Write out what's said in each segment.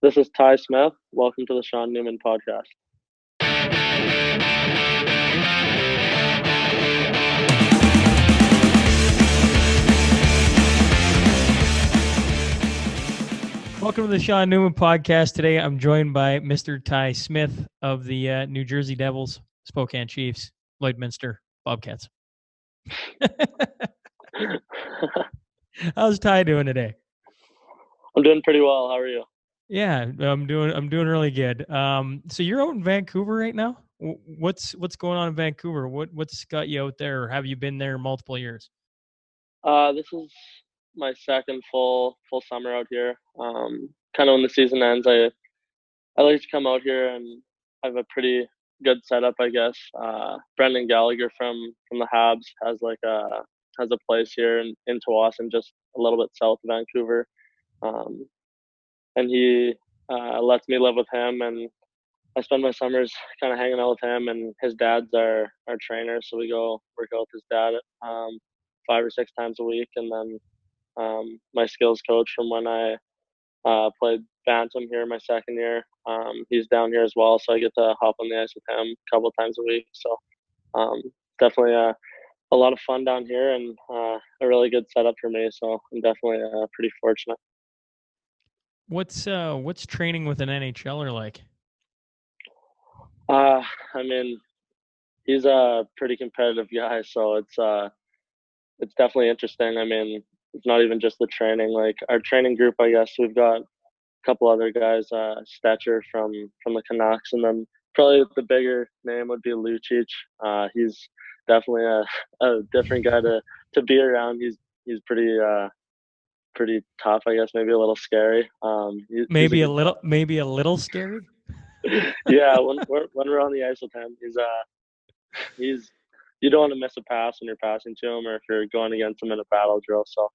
This is Ty Smith. Welcome to the Sean Newman podcast. Welcome to the Sean Newman podcast. Today, I'm joined by Mr. Ty Smith of the New Jersey Devils, Spokane Chiefs, Lloydminster, Bobcats. How's Ty doing today? I'm doing pretty well. How are you? Yeah, I'm doing really good. So you're out in Vancouver right now? What's going on in Vancouver? What's got you out there, or have you been there multiple years? This is my second full summer out here. Kind of when the season ends, I like to come out here and have a pretty good setup, I guess. Brendan Gallagher from the Habs has a place here in Tawasin, just a little bit south of Vancouver, and he lets me live with him, and I spend my summers kind of hanging out with him, and his dad's our trainer, so we go work out with his dad 5 or 6 times a week, and then my skills coach from when I played bantam here my second year. He's down here as well, so I get to hop on the ice with him a couple times a week. So definitely a lot of fun down here, and a really good setup for me. So I'm definitely pretty fortunate. What's training with an NHLer like? I mean, he's a pretty competitive guy, so it's definitely interesting. I mean, it's not even just the training. Like our training group, I guess we've got a couple other guys, Stetcher from the Canucks, and then probably the bigger name would be Lucic. He's definitely a different guy to be around. He's pretty tough, I guess, maybe a little scary. Maybe a little scary. Yeah, when we're on the ice with him, he's you don't want to miss a pass when you're passing to him, or if you're going against him in a battle drill. So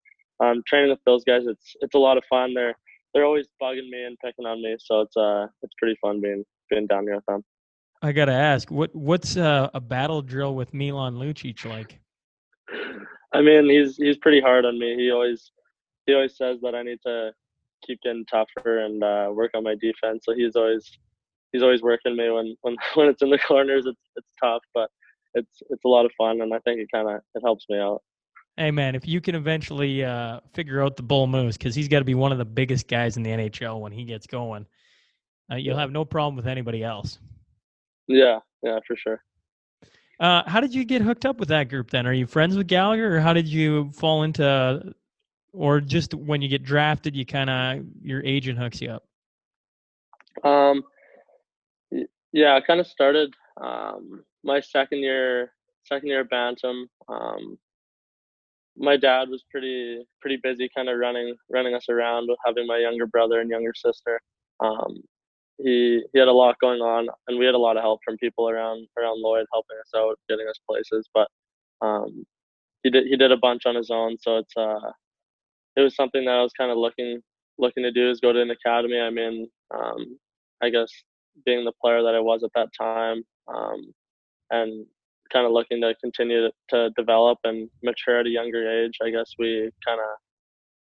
training with those guys, it's a lot of fun. They're always bugging me and picking on me, so it's pretty fun being down here with them. I gotta ask, what's a battle drill with Milan Lucic like? I mean, he's pretty hard on me. He always says that I need to keep getting tougher and work on my defense. So he's always working me when it's in the corners. It's tough, but it's a lot of fun, and I think it helps me out. Hey man, if you can eventually figure out the bull moose, because he's got to be one of the biggest guys in the NHL when he gets going, you'll have no problem with anybody else. Yeah, for sure. How did you get hooked up with that group then? Are you friends with Gallagher, or how did you fall into, or just when you get drafted, your agent hooks you up? Yeah, I kind of started my second year bantam. My dad was pretty busy, kind of running us around with having my younger brother and younger sister. Um, he had a lot going on, and we had a lot of help from people around Lloyd helping us out, getting us places. But um, he did a bunch on his own, so it was something that I was kind of looking to do, is go to an academy. I mean, I guess being the player that I was at that time, and kind of looking to continue to develop and mature at a younger age. I guess we kind of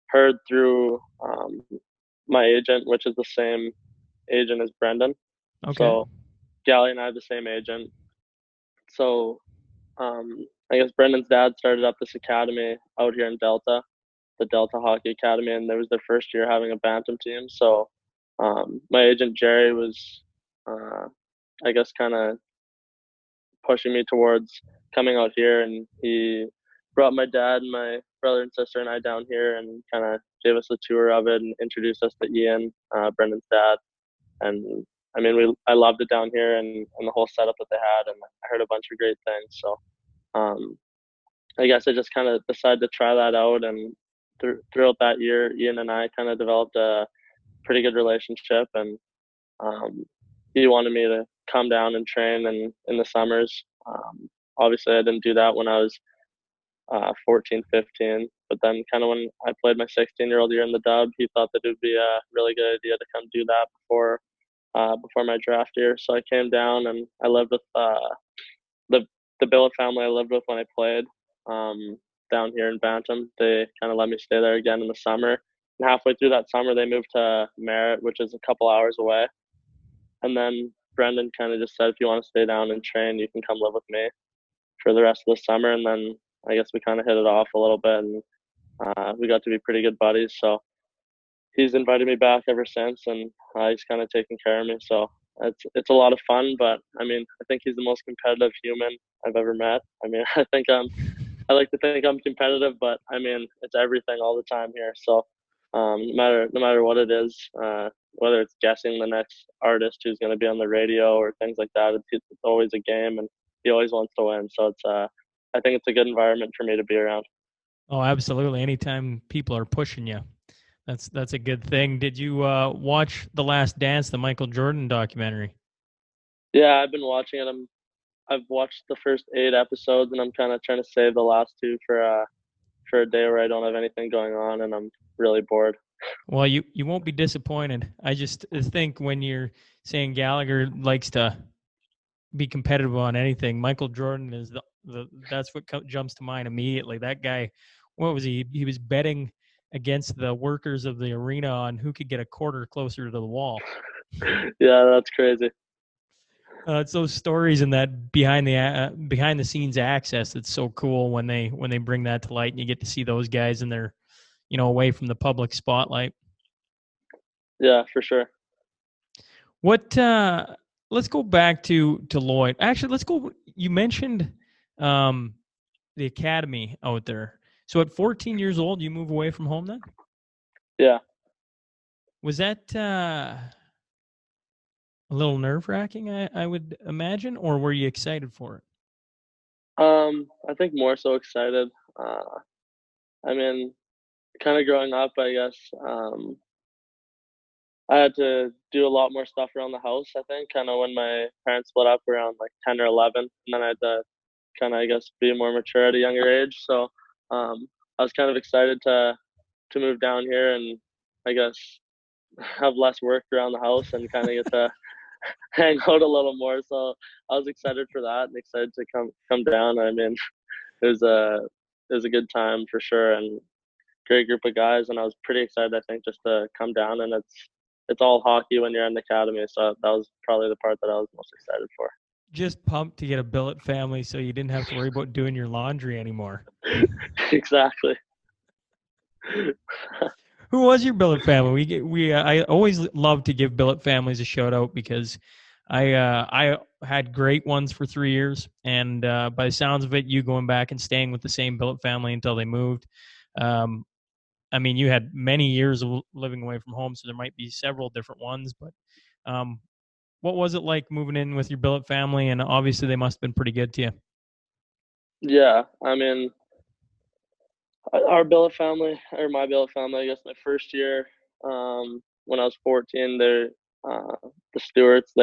heard through my agent, which is the same agent as Brendan. Okay. So Gally and I have the same agent. So I guess Brendan's dad started up this academy out here in Delta, the Delta Hockey Academy, and there was their first year having a bantam team. So my agent Jerry was, I guess, kind of pushing me towards coming out here, and he brought my dad and my brother and sister and I down here, and kind of gave us a tour of it and introduced us to Ian, Brendan's dad. And I mean, I loved it down here, and the whole setup that they had, and I heard a bunch of great things. So I guess I just kind of decided to try that out, and throughout that year, Ian and I kind of developed a pretty good relationship, and he wanted me to come down and train in the summers. Obviously, I didn't do that when I was 14, 15, but then kind of when I played my 16-year-old year in the dub, he thought that it would be a really good idea to come do that before my draft year. So I came down, and I lived with the billet family I lived with when I played down here in Bantam. They kind of let me stay there again in the summer, And halfway through that summer, they moved to Merritt, which is a couple hours away. And then Brendan kind of just said, if you want to stay down and train, you can come live with me for the rest of the summer. And then I guess we kind of hit it off a little bit, and we got to be pretty good buddies. So he's invited me back ever since, and he's kind of taken care of me. So it's a lot of fun. But I mean, I think he's the most competitive human I've ever met. I mean, I like to think I'm competitive, but I mean, it's everything all the time here. So no matter what it is, whether it's guessing the next artist who's going to be on the radio or things like that, it's always a game, and he always wants to win. So I think it's a good environment for me to be around. Oh, absolutely. Anytime people are pushing you, that's a good thing. Did you watch The Last Dance, the Michael Jordan documentary? Yeah, I've been watching it. I've watched the first 8 episodes, and I'm kind of trying to save the last two for a day where I don't have anything going on and I'm really bored. Well, you won't be disappointed. I just think when you're saying Gallagher likes to be competitive on anything, Michael Jordan is the that's what jumps to mind immediately. That guy, what was he? He was betting against the workers of the arena on who could get a quarter closer to the wall. Yeah, that's crazy. It's those stories and that behind the scenes access that's so cool when they bring that to light and you get to see those guys and they're away from the public spotlight. Yeah, for sure. What let's go back to Lloyd. Actually, let's go. You mentioned the academy out there. So at 14 years old, you move away from home then? Yeah. Was that a little nerve-wracking, I would imagine, or were you excited for it? I think more so excited. I mean, kind of growing up, I guess, I had to do a lot more stuff around the house, I think, kind of when my parents split up around like 10 or 11. And then I had to kind of, I guess, be more mature at a younger age. So I was kind of excited to move down here and I guess have less work around the house and kind of get to hang out a little more. So I was excited for that and excited to come down. I mean, it was a it was a good time for sure and great group of guys. And I was pretty excited, I think, just to come down. And it's all hockey when you're in the academy. So that was probably the part that I was most excited for. Just pumped to get a billet family so you didn't have to worry about doing your laundry anymore. Exactly. Who was your billet family? I always love to give billet families a shout out because I had great ones for 3 years, and by the sounds of it, you going back and staying with the same billet family until they moved. Um, I mean, you had many years of living away from home, so there might be several different ones. But um, what was it like moving in with your billet family? And obviously, they must have been pretty good to you. Yeah, I mean, our billet family or my billet family, I guess my first year, when I was 14, the Stewarts,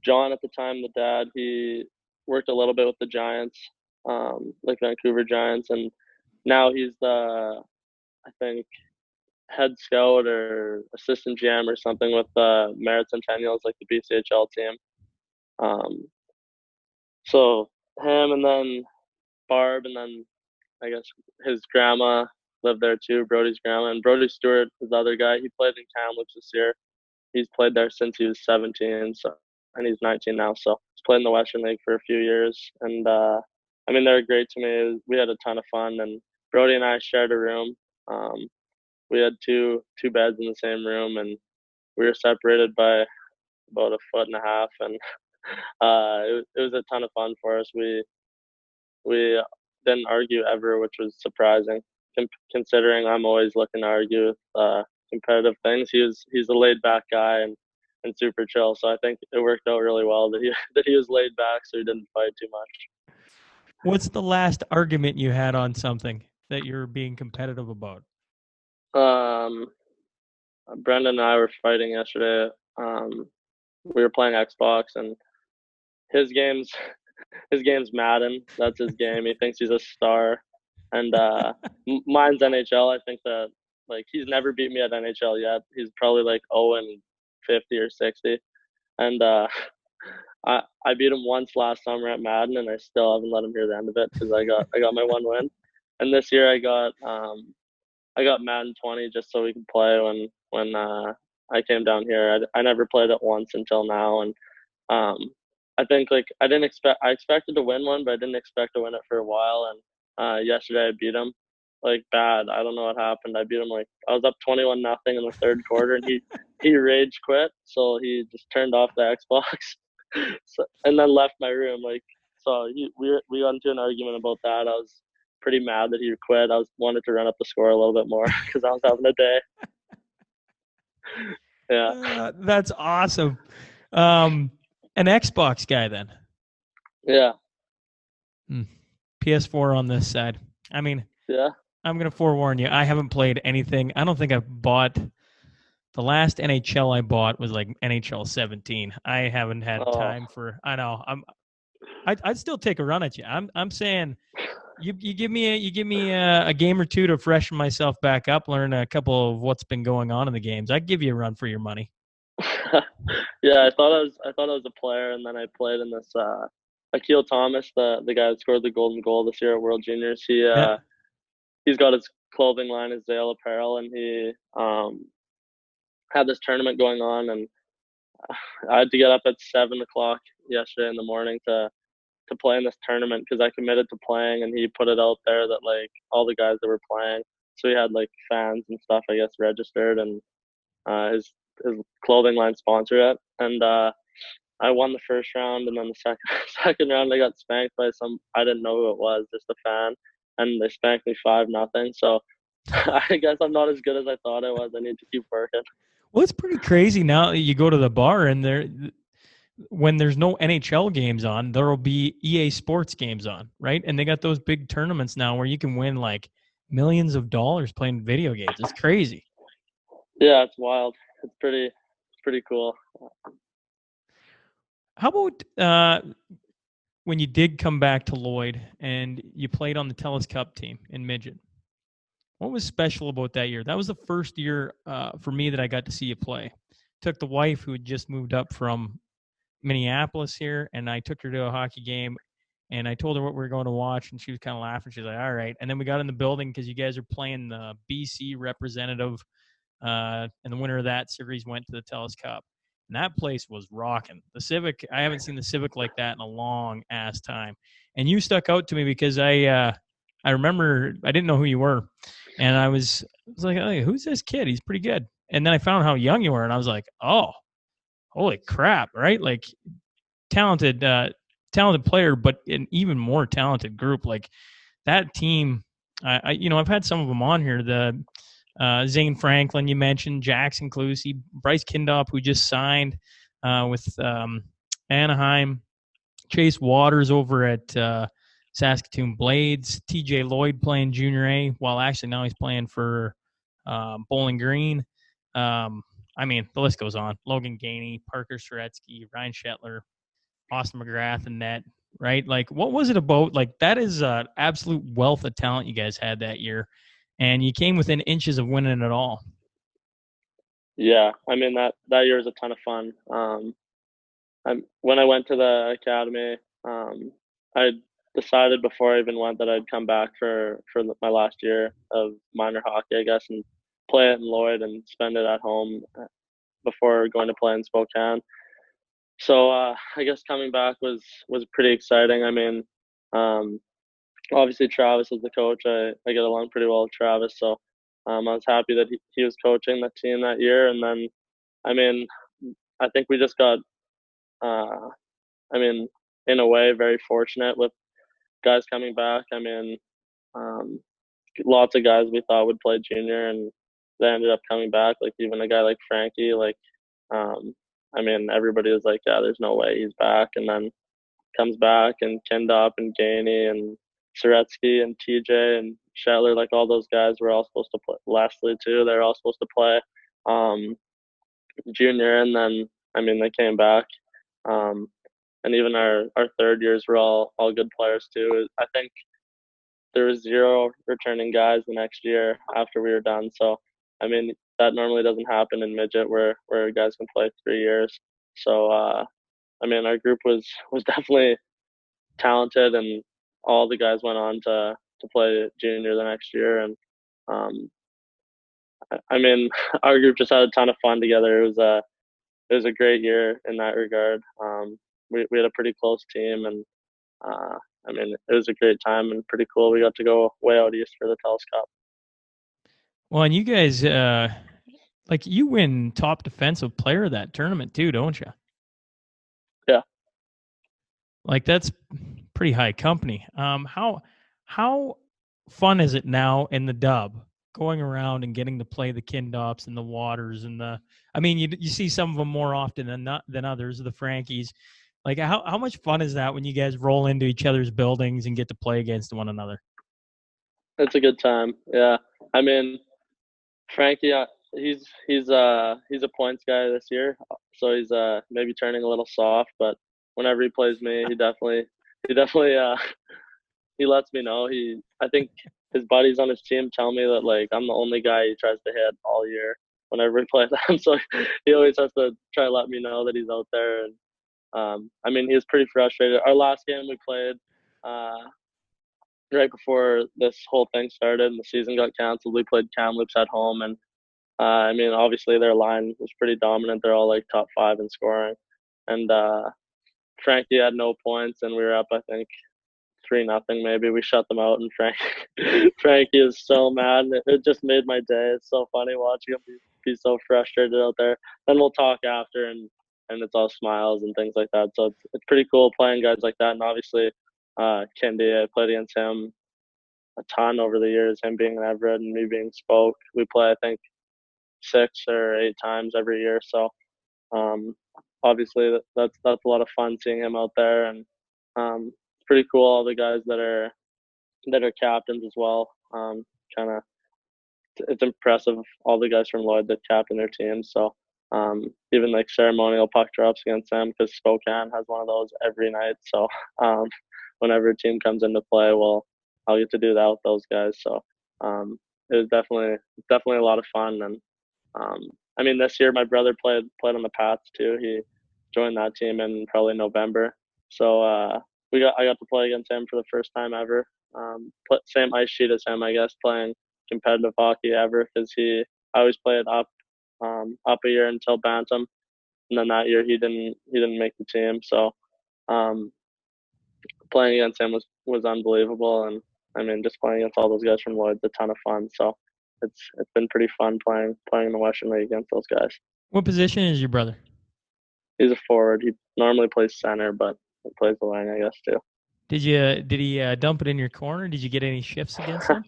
John at the time, the dad, he worked a little bit with the Giants, like Vancouver Giants, and now he's I think, head scout or assistant GM or something with Merritt Centennials, like the BCHL team. Um, so him and then Barb and then I guess his grandma lived there too, Brody's grandma. And Brody Stewart is the other guy. He played in Kamloops this year. He's played there since he was 17, so and he's 19 now. So he's played in the Western League for a few years. And I mean, they were great to me. We had a ton of fun. And Brody and I shared a room. Um, we had two beds in the same room, and we were separated by about a foot and a half. And it was a ton of fun for us. We didn't argue ever, which was surprising, considering I'm always looking to argue with competitive things. He's a laid back guy and super chill. So I think it worked out really well that he that he was laid back, so he didn't fight too much. What's the last argument you had on something that you're being competitive about? Um, Brendan and I were fighting yesterday. We were playing Xbox, and his games his game's Madden. That's his game. He thinks he's a star, and mine's NHL. I think that like he's never beat me at NHL yet. He's probably like 0 and 50 or 60, and I beat him once last summer at Madden, and I still haven't let him hear the end of it because I got my one win, and this year I got I got Madden 20 just so we could play when I came down here. I never played it once until now, and um, I think like I expected to win one, but I didn't expect to win it for a while. And yesterday I beat him like bad. I don't know what happened. I beat him like I was up 21-0 in the third quarter, and he rage quit, so he just turned off the Xbox, so, and then left my room. Like so, we got into an argument about that. I was pretty mad that he quit. I was wanted to run up the score a little bit more because I was having a day. Yeah, That's awesome. Um, an Xbox guy then. yeah, Hmm. PS4 on this side. I mean, yeah. I'm gonna forewarn you. I haven't played anything. I don't think I've bought the last NHL I bought was like NHL 17. I haven't had Oh, time for. I know. I'd still take a run at you. I'm saying you give me a game or two to freshen myself back up, learn a couple of what's been going on in the games. I'd give you a run for your money. yeah. I thought I was a player, and then I played in this. Akil Thomas, the guy that scored the golden goal this year at World Juniors. Yeah. He's got his clothing line, his Zale apparel, and he had this tournament going on, and I had to get up at 7 o'clock yesterday in the morning to play in this tournament because I committed to playing, and he put it out there that like all the guys that were playing, so he had like fans and stuff, I guess, registered, and his clothing line sponsor it, and I won the first round, and then the second second round I got spanked by some I didn't know who it was, just a fan, and they spanked me 5-0. So I guess I'm not as good as I thought I was. I need to keep working. Well, it's pretty crazy now that you go to the bar and there when there's no NHL games on, there'll be EA Sports games on, right? And they got those big tournaments now where you can win like millions of dollars playing video games. It's crazy. Yeah, it's wild. It's pretty cool. How about when you did come back to Lloyd and you played on the Telus Cup team in midget? What was special about that year? That was the first year for me that I got to see you play. Took the wife who had just moved up from Minneapolis here, and I took her to a hockey game, and I told her what we were going to watch, and she was kind of laughing. She's like, "All right." And then we got in the building because you guys are playing the BC representative, and the winner of that series went to the Telus Cup, and that place was rocking. The Civic, I haven't seen the Civic like that in a long ass time, and you stuck out to me because I remember I didn't know who you were, and I was like, "Hey, who's this kid? He's pretty good." And then I found how young you were, and I was like, "Oh, holy crap!" Right? Like talented, talented player, but an even more talented group. Like that team, I've had some of them on here. The Zane Franklin, you mentioned, Jackson Clusie, Bryce Kindop, who just signed with Anaheim, Chase Waters over at Saskatoon Blades, TJ Lloyd playing Junior A, while actually now he's playing for Bowling Green. I mean, the list goes on. Logan Gainey, Parker Soretsky, Ryan Shetler, Austin McGrath, and net, right? Like, what was it about? Like, that is an absolute wealth of talent you guys had that year, and you came within inches of winning it all. Yeah, I mean that year was a ton of fun. When I went to the academy, I decided before I even went that I'd come back for my last year of minor hockey, I guess, and play it in Lloyd and spend it at home before going to play in Spokane. So I guess coming back was pretty exciting. I mean, um, obviously Travis is the coach. I get along pretty well with Travis, so I was happy that he was coaching the team that year. And then, I mean, I think we just got, uh, I mean, in a way, very fortunate with guys coming back. I mean, um, lots of guys we thought would play junior, and they ended up coming back. Like even a guy like Frankie, like, um, I mean, everybody was like, yeah, there's no way he's back, and then comes back, and Kendop and Gainey and Soretsky and TJ and Shetler, like all those guys were all supposed to play. Leslie too, they're all supposed to play um, junior, and then I mean they came back, um, and even our third years were all good players too. I think there was zero returning guys the next year after we were done. So I mean that normally doesn't happen in midget where guys can play 3 years. So I mean our group was definitely talented, and all the guys went on to play junior the next year, and um, I mean, our group just had a ton of fun together. It was a great year in that regard. We had a pretty close team, and I mean, it was a great time and pretty cool. We got to go way out east for the Telus Cup. Well, and you guys, like you win top defensive player of that tournament too, don't you? Yeah. Like that's pretty high company. How fun is it now in the dub going around and getting to play the Kindops and the Waters and the? I mean, you see some of them more often than others. The Frankies. Like how much fun is that when you guys roll into each other's buildings and get to play against one another? It's a good time. Yeah. I mean, Frankie, he's a points guy this year, so he's maybe turning a little soft, but whenever he plays me, he definitely he lets me know. I think his buddies on his team tell me that like I'm the only guy he tries to hit all year whenever we play them. So he always has to try to let me know that he's out there. And I mean, he was pretty frustrated. Our last game we played uh, right before this whole thing started and the season got canceled. We played Kamloops at home, and I mean, obviously their line was pretty dominant. They're all like top five in scoring, and Frankie had no points, and we were up, I think, 3-0 maybe. We shut them out, and Frankie is so mad. It just made my day. It's so funny watching him be so frustrated out there. Then we'll talk after, and it's all smiles and things like that. So it's pretty cool playing guys like that. And obviously, Kendi, I played against him a ton over the years. Him being an Everett and me being Spoke, we play I think 6 or 8 times every year. So um, obviously that's a lot of fun seeing him out there, and it's pretty cool. All the guys that are captains as well. Kind of, it's impressive. All the guys from Lloyd that captain their teams. So even like ceremonial puck drops against them because Spokane has one of those every night. So um, whenever a team comes into play, well, I'll get to do that with those guys. So it was definitely a lot of fun. And um, I mean, this year my brother played on the Pats too. He joined that team in probably November. So I got to play against him for the first time ever. Same ice sheet as him, I guess, playing competitive hockey ever because I always played up a year until bantam, and then that year he didn't make the team. So um, playing against him was unbelievable, and I mean just playing against all those guys from Lloyd's a ton of fun. So it's been pretty fun playing in the Western League against those guys. What position is your brother? He's a forward. He normally plays center, but he plays the wing, I guess, too. Did he dump it in your corner? Did you get any shifts against him?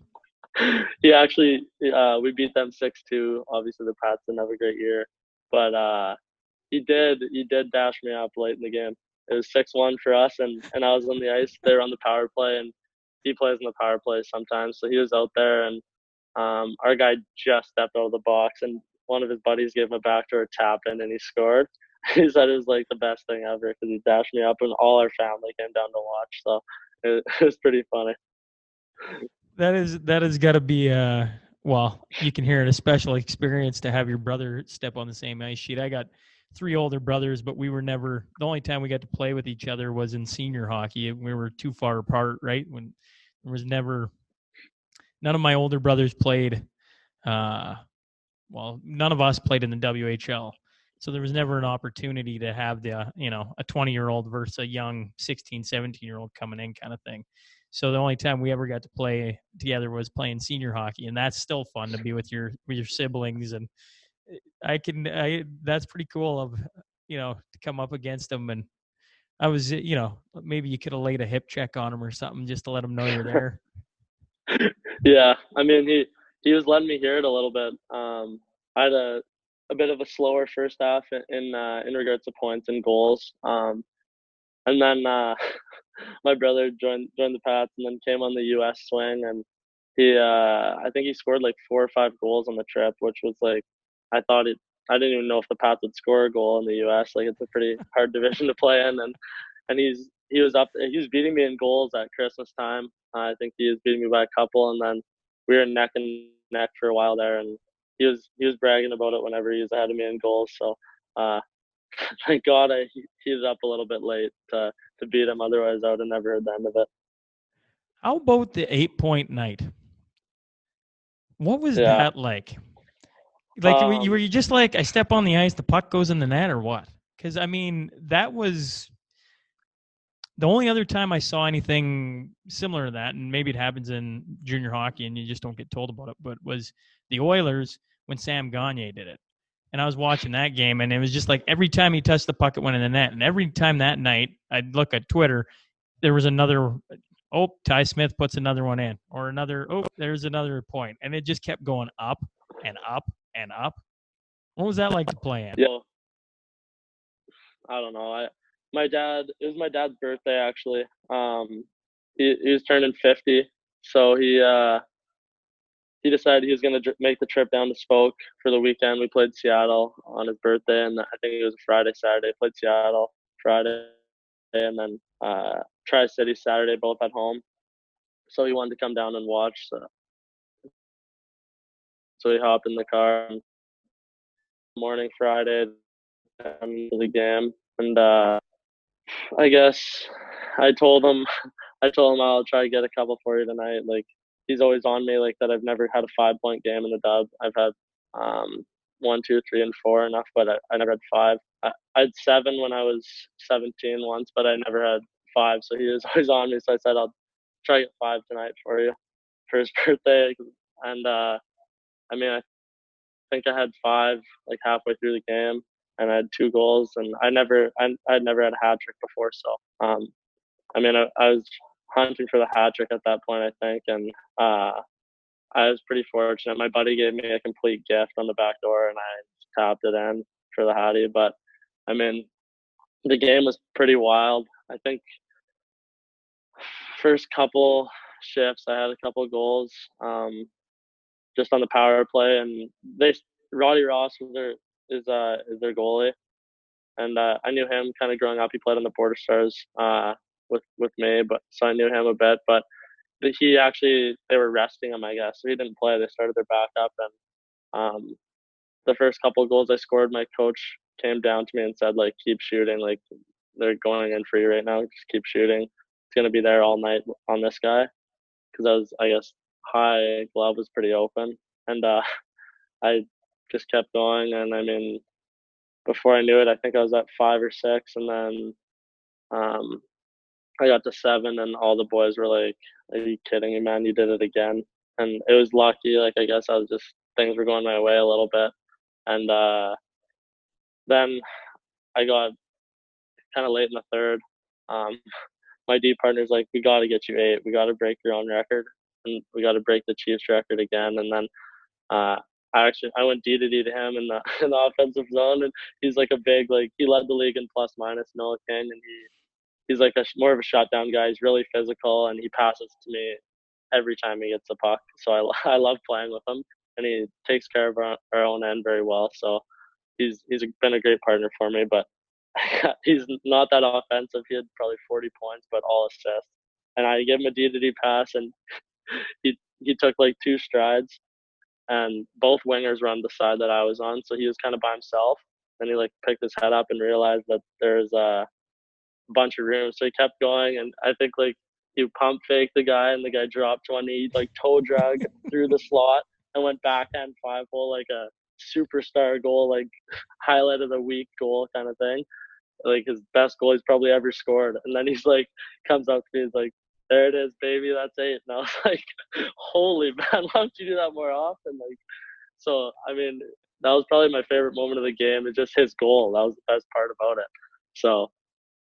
Yeah, actually, we beat them 6-2. Obviously, the Pats didn't have a great year, but he did dash me up late in the game. It was 6-1 for us, and I was on the ice. They were on the power play, and he plays in the power play sometimes. So he was out there, and our guy just stepped out of the box, and one of his buddies gave him a backdoor tap in, and he scored. He said it was like the best thing ever because he dashed me up, and all our family came down to watch. So it was pretty funny. That has got to be well, you can hear it, a special experience to have your brother step on the same ice sheet. I got 3 older brothers, but we were never, the only time we got to play with each other was in senior hockey. We were too far apart, right? When there was never, none of my older brothers played. Uh, well, none of us played in the WHL. So there was never an opportunity to have a 20-year-old versus a young 16, 17-year-old coming in kind of thing. So the only time we ever got to play together was playing senior hockey, and that's still fun to be with your siblings. And that's pretty cool of, to come up against them. And I was, maybe you could have laid a hip check on them or something just to let them know you're there. Yeah, I mean he was letting me hear it a little bit. I had a bit of a slower first half in regards to points and goals. And then my brother joined the Pats and then came on the U.S. swing, and I think he scored like 4 or 5 goals on the trip, which was like I didn't even know if the Pats would score a goal in the U.S. Like it's a pretty hard division to play in, and he was beating me in goals at Christmas time. I think he was beating me by a couple, and then we were neck and neck for a while there, and he was bragging about it whenever he was ahead of me in goals. So uh, thank God I heated up a little bit late to beat him. Otherwise, I would have never heard the end of it. How about the 8-point night? What was Yeah, that like? Like, were you just like, I step on the ice, the puck goes in the net, or what? Because I mean, that was the only other time I saw anything similar to that, and maybe it happens in junior hockey and you just don't get told about it, but was the Oilers when Sam Gagner did it. And I was watching that game, and it was just like every time he touched the puck, it went in the net. And every time that night, I'd look at Twitter, there was another, oh, Ty Smith puts another one in, or another, oh, there's another point. And it just kept going up and up and up. What was that like to play in? Yeah, I don't know. It was my dad's birthday actually. He was turning 50, so he decided he was going to make the trip down to Spoke for the weekend. We played Seattle on his birthday, and I think it was a Friday, Saturday. Played Seattle Friday, and then Tri City Saturday, both at home. So he wanted to come down and watch. So we hopped in the car morning Friday and the game, and I guess I told him I'll try to get a couple for you tonight. Like he's always on me like that. I've never had a 5 point game in the dub. I've had one, two, three, and four enough, but I never had five. I had seven when I was 17 once, but I never had five. So he was always on me. So I said I'll try to get five tonight for you for his birthday. And I mean I think I had five like halfway through the game, and I had two goals, and I'd never had a hat trick before. So I mean I was hunting for the hat trick at that point, I think, and I was pretty fortunate. My buddy gave me a complete gift on the back door, and I tapped it in for the hattie. But I mean, the game was pretty wild. I think first couple shifts, I had a couple goals, just on the power play, and Roddy Ross is their goalie, and I knew him kind of growing up. He played on the Border Stars with me, but so I knew him a bit, but they were resting him, I guess, so he didn't play. They started their backup, and the first couple of goals I scored, my coach came down to me and said, like, keep shooting, like they're going in for you right now, just keep shooting. It's gonna be there all night on this guy, because I guess high glove was pretty open, and I just kept going, and I mean, before I knew it, I think I was at five or six, and then um, I got to seven, and all the boys were like, "Are you kidding me, man? You did it again!" And it was lucky. Like I guess I was just things were going my way a little bit, and then I got kind of late in the third. Um, my D partner's like, "We got to get you eight. We got to break your own record, and we got to break the Chiefs record again." And then uh, I went D to D to him in the in the offensive zone, and he's like a big like he led the league in plus minus Noah King, and he's like more of a shutdown guy. He's really physical, and he passes to me every time he gets the puck. So I love playing with him, and he takes care of our own end very well. So he's been a great partner for me, but he's not that offensive. He had probably 40 points, but all assists. And I gave him a D to D pass, and he took like two strides, and both wingers were on the side that I was on, so he was kind of by himself. And he like picked his head up and realized that there's a bunch of room, so he kept going. And I think like he pump faked the guy, and the guy dropped one knee, like toe drag through the slot, and went backhand 5-hole like a superstar goal, like highlight of the week goal kind of thing, like his best goal he's probably ever scored. And then he's like, comes up to me, he's like, "There it is, baby, that's eight." And I was like, "Holy man, why don't you do that more often?" Like, so I mean, that was probably my favorite moment of the game. It's just his goal. That was the best part about it. So,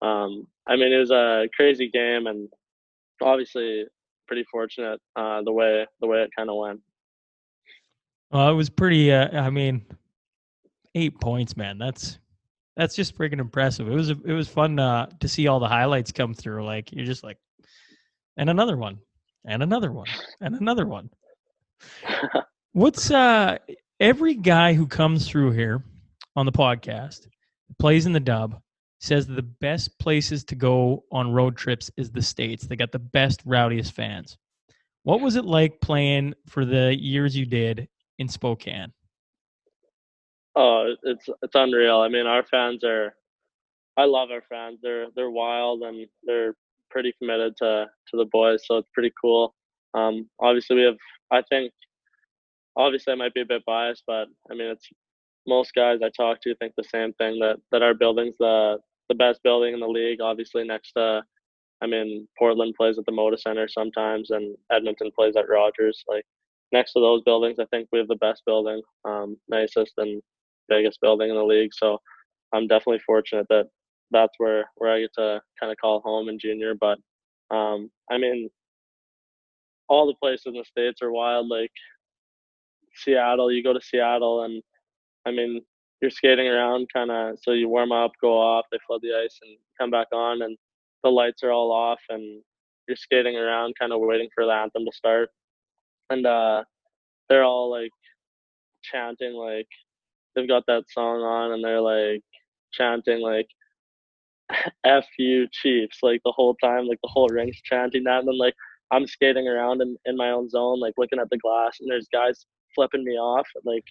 I mean, it was a crazy game, and obviously pretty fortunate the way it kind of went. Well, it was pretty. I mean, 8 points, man. That's just freaking impressive. It was fun to see all the highlights come through. Like you're just like, and another one, and another one, and another one. What's every guy who comes through here on the podcast, plays in the dub, says that the best places to go on road trips is the States. They got the best, rowdiest fans. What was it like playing for the years you did in Spokane? Oh, it's unreal. I mean, our fans are. I love our fans. They're wild, and they're pretty committed to the boys. So it's pretty cool. Obviously, we have. I think obviously I might be a bit biased, but I mean, it's most guys I talk to think the same thing, that our building's the best building in the league. Obviously, next to, I mean, Portland plays at the Moda Center sometimes, and Edmonton plays at Rogers. Like next to those buildings, I think we have the best building, nicest and biggest building in the league. So I'm definitely fortunate that that's where I get to kind of call home in junior. But I mean, all the places in the states are wild. Like Seattle, you go to Seattle, and I mean, you're skating around kind of, so you warm up, go off, they flood the ice, and come back on, and the lights are all off, and you're skating around, kind of waiting for the anthem to start, and they're all like chanting, like they've got that song on, and they're like chanting like "F you Chiefs" like the whole time, like the whole ring's chanting that, and then like I'm skating around in my own zone, like looking at the glass, and there's guys flipping me off, like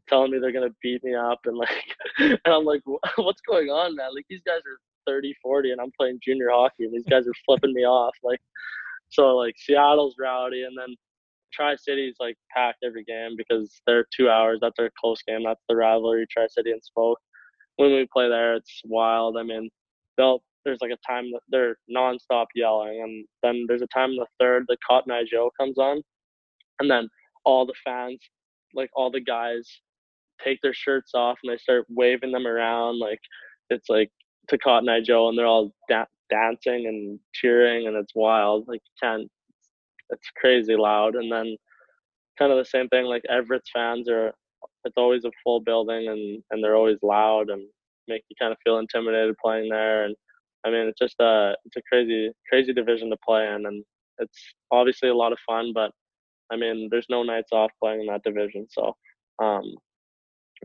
telling me they're gonna beat me up, and like and I'm like, what's going on, man? Like these guys are 30, 40, and I'm playing junior hockey, and these guys are flipping me off. Like so, like Seattle's rowdy, and then Tri City's like packed every game because they're 2 hours. That's our close game. That's the rivalry, Tri City and Spoke. When we play there, it's wild. I mean, there's like a time that they're nonstop yelling, and then there's a time in the third that Cotton Eye Joe comes on, and then all the fans, like all the guys, take their shirts off and they start waving them around like it's like to Cotton Eye Joe, and they're all dancing and cheering, and it's wild. Like you can't, it's crazy loud. And then kind of the same thing, like Everett's fans are, it's always a full building, and they're always loud and make you kind of feel intimidated playing there. And I mean, it's just it's a crazy division to play in, and it's obviously a lot of fun, but I mean, there's no nights off playing in that division. So um,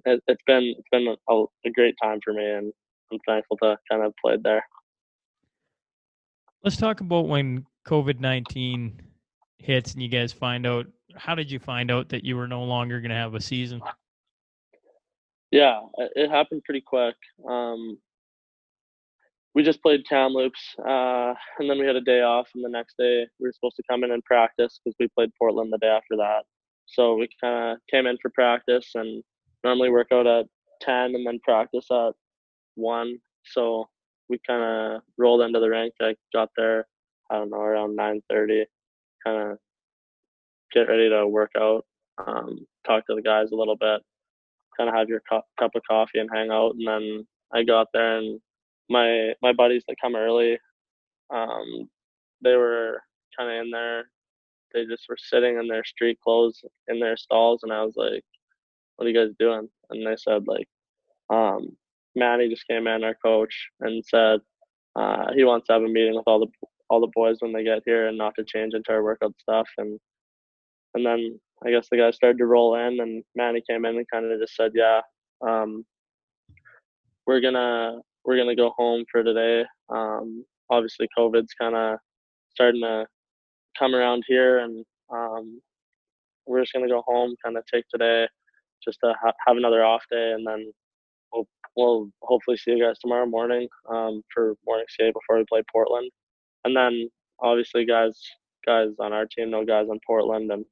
it's been a great time for me, and I'm thankful to kind of played there. Let's talk about when COVID-19 hits and you guys find out. How did you find out that you were no longer going to have a season? Yeah, it happened pretty quick. We just played Kamloops, and then we had a day off, and the next day we were supposed to come in and practice because we played Portland the day after that. So we kind of came in for practice, and normally work out at 10 and then practice at 1. So we kind of rolled into the rink. I got there, I don't know, around 9:30. Kind of get ready to work out, talk to the guys a little bit, kind of have your cup of coffee and hang out. And then I got there, and my buddies that come early, um, they were kind of in there. They just were sitting in their street clothes in their stalls, and I was like, "What are you guys doing?" And they said like, um, Manny just came in, our coach, and said he wants to have a meeting with all the boys when they get here, and not to change into our workout stuff. And then I guess the guys started to roll in, and Manny came in and kind of just said, "Yeah, um, we're gonna go home for today. Obviously, COVID's kind of starting to come around here, and we're just gonna go home, kind of take today, just to have another off day, and then we'll hopefully see you guys tomorrow morning for morning skate before we play Portland." And then obviously, guys on our team know guys on Portland, and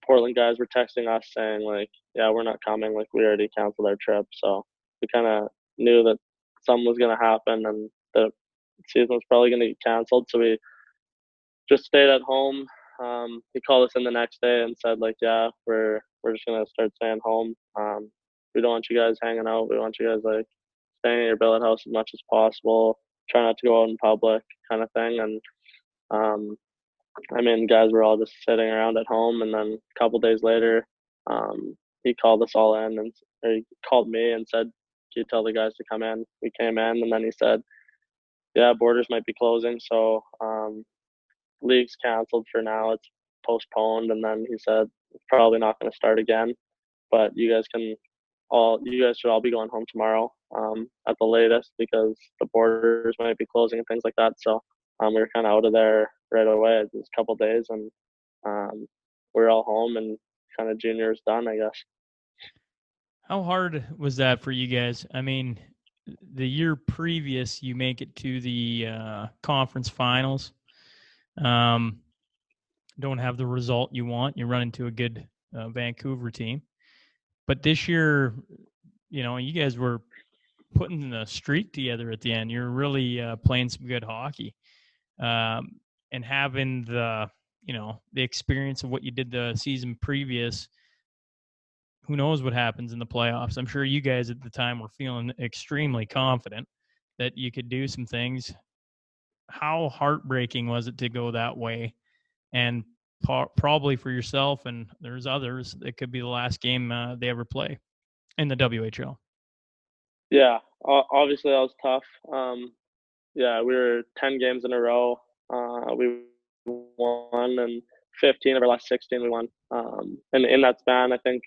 Portland guys were texting us saying like, "Yeah, we're not coming. Like we already canceled our trip." So we kind of knew that something was going to happen, and the season was probably going to get canceled. So we just stayed at home. He called us in the next day and said like, "Yeah, we're just going to start staying home. We don't want you guys hanging out. We want you guys like staying at your billet house as much as possible. Try not to go out in public, kind of thing." And um, I mean, guys were all just sitting around at home, and then a couple days later, he called us all in, and or he called me and said, "Can you tell the guys to come in?" We came in, and then he said, "Yeah, borders might be closing, so league's canceled for now. It's postponed." And then he said, "It's probably not going to start again, but you guys should all be going home tomorrow at the latest because the borders might be closing and things like that." So we were kind of out of there right away. It was a couple days, and we are all home, and kind of juniors done, I guess. How hard was that for you guys? I mean, the year previous, you make it to the conference finals. Um, don't have the result you want. You run into a good Vancouver team. But this year, you guys were putting the streak together at the end. You're really playing some good hockey, and having the experience of what you did the season previous. Who knows what happens in the playoffs? I'm sure you guys at the time were feeling extremely confident that you could do some things. How heartbreaking was it to go that way? And probably for yourself, and there's others, it could be the last game they ever play in the WHL. Yeah, obviously that was tough. Yeah, we were 10 games in a row. We won, and 15 of our last 16 we won. And in that span, I think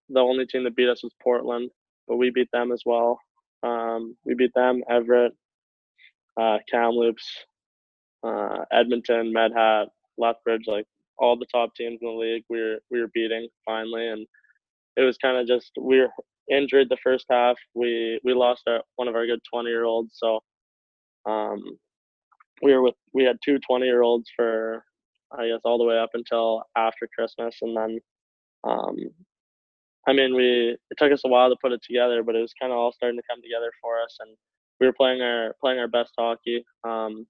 the only team that beat us was Portland, but we beat them as well. We beat them, Everett, Kamloops, Edmonton, Medhat, Lethbridge, like all the top teams in the league. We were beating finally, and it was kind of just we were injured the first half. We lost one of our good 20-year-olds, so um, we had two 20-year-olds for I guess all the way up until after Christmas, and then um, I mean it took us a while to put it together, but it was kind of all starting to come together for us, and we were playing our best hockey, and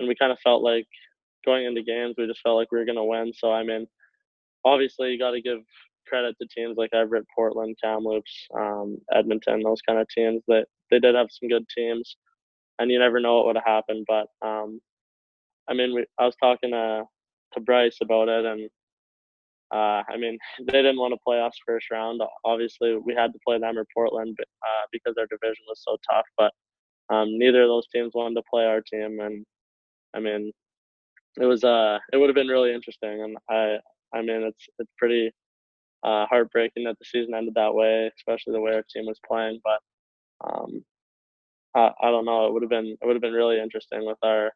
we kind of felt like going into games we just felt like we were going to win. So I mean, obviously you got to give credit to teams like Everett, Portland, Kamloops, Edmonton, those kind of teams that they did have some good teams, and you never know what would have happened, but I mean, I was talking to Bryce about it, and I mean, they didn't want to play us first round. Obviously, we had to play them or Portland because our division was so tough. But neither of those teams wanted to play our team, and I mean, it would have been really interesting. And I mean, it's pretty heartbreaking that the season ended that way, especially the way our team was playing. But um, I don't know. It would have been really interesting with our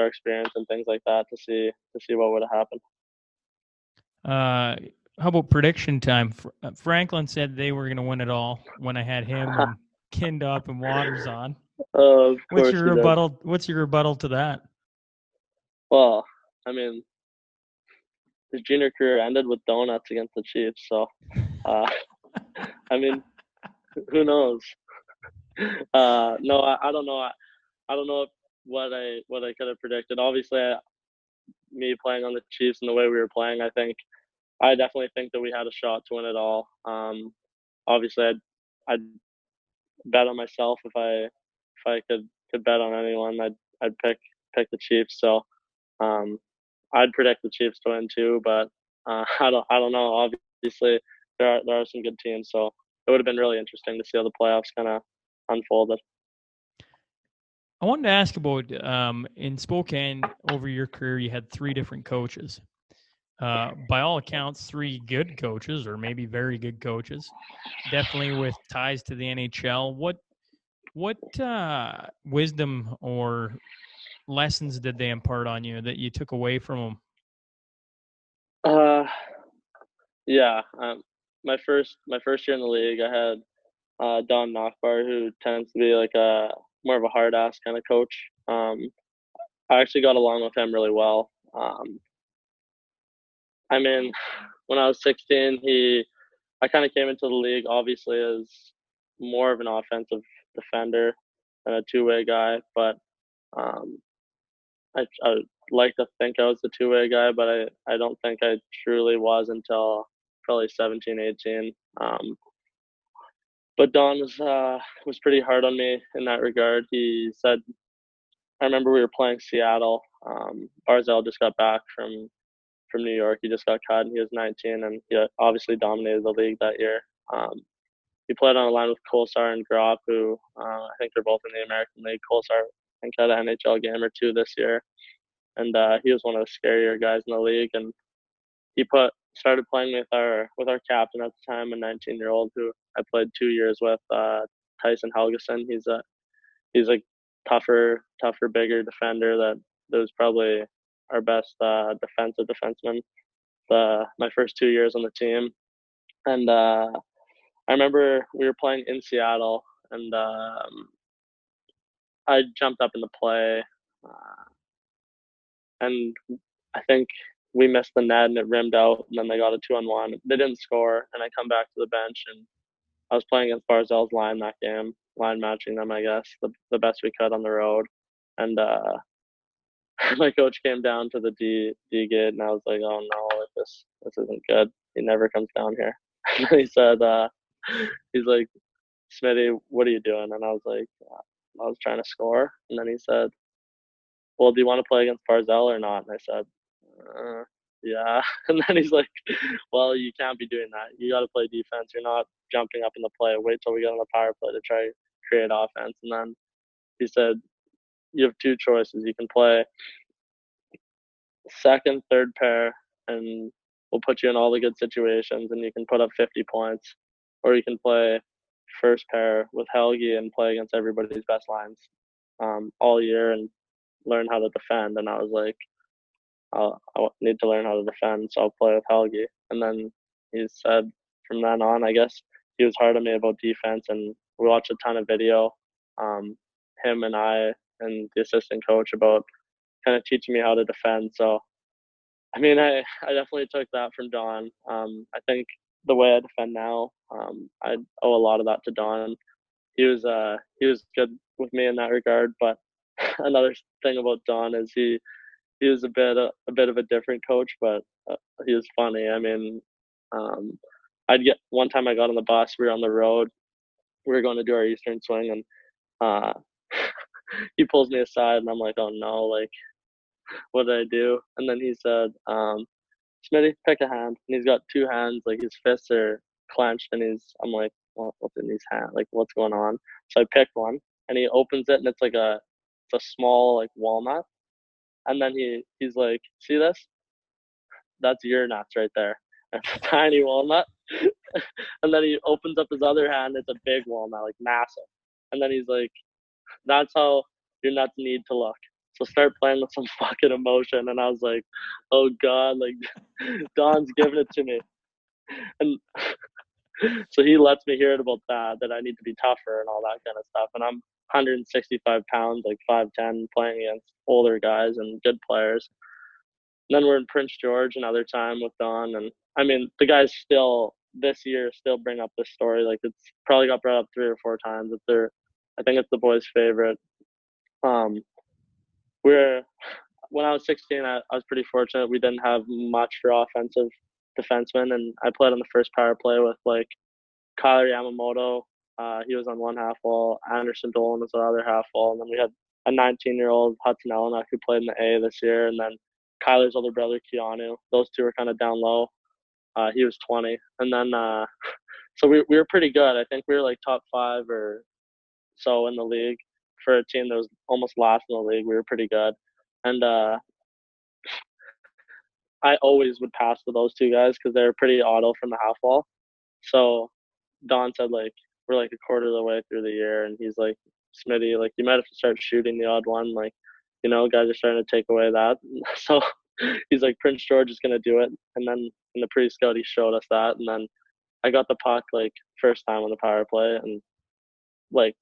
experience and things like that to see what would have happened. How about prediction time? Franklin said they were going to win it all when I had him and Kindop and Waters on. Oh, of What's course your he did. rebuttal? What's your rebuttal to that? Well, I mean, his junior career ended with donuts against the Chiefs, so uh, I mean, who knows? No, I don't know. I don't know what I could have predicted. Obviously, me playing on the Chiefs and the way we were playing, I definitely think that we had a shot to win it all. Obviously, I'd bet on myself if I could bet on anyone. I'd pick the Chiefs. So um, I'd predict the Chiefs to win too, but I don't know. Obviously, there are some good teams, so it would have been really interesting to see how the playoffs kind of unfolded. I wanted to ask about in Spokane over your career, you had three different coaches. By all accounts, three good coaches, or maybe very good coaches. Definitely with ties to the NHL. What wisdom or lessons did they impart on you that you took away from them? Uh, yeah, my first year in the league, I had Don Knockbar, who tends to be like a more of a hard ass kind of coach. I actually got along with him really well. I mean, when I was 16, I kind of came into the league obviously as more of an offensive defender than a two-way guy, but um, I like to think I was the two-way guy, but I don't think I truly was until probably 17, 18. But Don was pretty hard on me in that regard. He said, I remember we were playing Seattle. Barzell just got back from New York. He just got cut, and he was 19, and he obviously dominated the league that year. He played on a line with Kolsar and Gropp, who I think they're both in the American League. Kolsar, I think, had an NHL game or two this year, and he was one of the scarier guys in the league. And he started playing with our captain at the time, a 19-year-old who I played 2 years with, Tyson Helgeson. He's a tougher, bigger defender that was probably our best defensive defenseman. My first 2 years on the team, and I remember we were playing in Seattle, and I jumped up in the play, and I think we missed the net and it rimmed out, and then they got a 2-on-1. They didn't score, and I come back to the bench, and I was playing against Barzell's line that game, line matching them, I guess, the best we could on the road. And my coach came down to the D gate, and I was like, oh no, like this isn't good. He never comes down here. And he said, he's like, Smitty, what are you doing? And I was like, I was trying to score. And then he said, well, do you want to play against Barzell or not? And I said, yeah. And then he's like, well, you can't be doing that. You got to play defense. You're not jumping up in the play. Wait till we get on the power play to try create offense. And then he said, you have two choices. You can play second, third pair, and we'll put you in all the good situations, and you can put up 50 points, or you can play first pair with Helgi and play against everybody's best lines all year and learn how to defend. And I was like, I need to learn how to defend, so I'll play with Helgi. And then he said from then on, I guess he was hard on me about defense, and we watched a ton of video, him and I and the assistant coach, about kind of teaching me how to defend. So, I mean, I definitely took that from Don. I think the way I defend now, I owe a lot of that to Don. He was good with me in that regard. But another thing about Don is he was a bit of a different coach, but he was funny. I mean, one time I got on the bus. We were on the road. We were going to do our Eastern swing, and uh, he pulls me aside, and I'm like, oh no, like, what did I do? And then he said, Smitty, pick a hand. And he's got two hands, like his fists are clenched, and I'm like, well, what's in these hands? Like, what's going on? So I picked one, and he opens it, and it's a small like walnut. And then he's like, see this? That's your nuts right there. It's a tiny walnut. And then he opens up his other hand. It's a big walnut, like massive. And then he's like, that's how your nuts need to look. So start playing with some fucking emotion. And I was like, oh God, like Don's giving it to me. And so he lets me hear it about that I need to be tougher and all that kind of stuff. And I'm 165 pounds, like 5'10", playing against older guys and good players. And then we're in Prince George another time with Don. And I mean, the guys still, this year, still bring up this story. Like, it's probably got brought up 3 or 4 times. I think it's the boys' favorite. When I was 16, I was pretty fortunate. We didn't have much for offensive defensemen, and I played on the first power play with like Kyler Yamamoto. He was on one half wall. Anderson Dolan was the other half wall, and then we had a 19-year-old Hudson Elenak who played in the A this year, and then Kyler's older brother Keanu. Those two were kind of down low. He was 20, and then so we were pretty good. I think we were like top 5 or so in the league for a team that was almost last in the league. We were pretty good, and I always would pass to those two guys because they were pretty auto from the half wall. So Don said, like, we're like a quarter of the way through the year, and he's like, Smitty, like, you might have to start shooting the odd one. Like, guys are starting to take away that. So he's like, Prince George is going to do it. And then in the pre-scout, he showed us that. And then I got the puck, like, first time on the power play, and, like,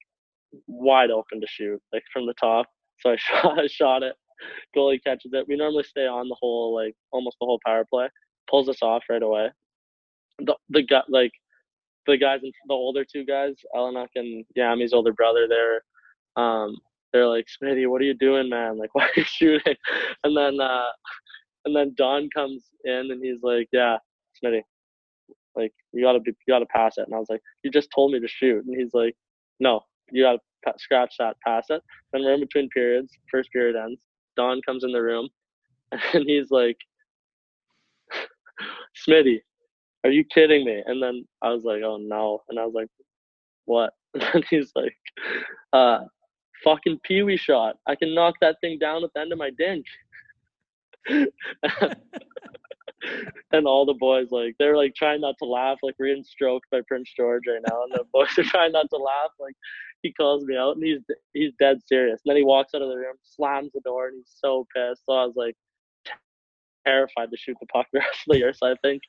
wide open to shoot, like, from the top. So I shot it. Goalie catches it. We normally stay on the whole, like, almost the whole power play. Pulls us off right away. The guy, like, the guys, the older two guys, Elenak and Yami's older brother, they're like, Smitty, what are you doing, man? Like, why are you shooting? And then Don comes in and he's like, yeah, Smitty, like, you gotta pass it. And I was like, you just told me to shoot. And he's like, no, you gotta scratch that, pass it. Then we're in between periods. First period ends. Don comes in the room and he's like, Smitty, are you kidding me? And then I was like, oh no. And I was like, what? And then he's like, fucking Pee-wee shot. I can knock that thing down at the end of my dink. And all the boys, like, they're like trying not to laugh. Like, we're getting stroked by Prince George right now, and the boys are trying not to laugh. Like, he calls me out, and he's dead serious. And then he walks out of the room, slams the door, and he's so pissed. So I was like terrified to shoot the puck the rest of the year. So I think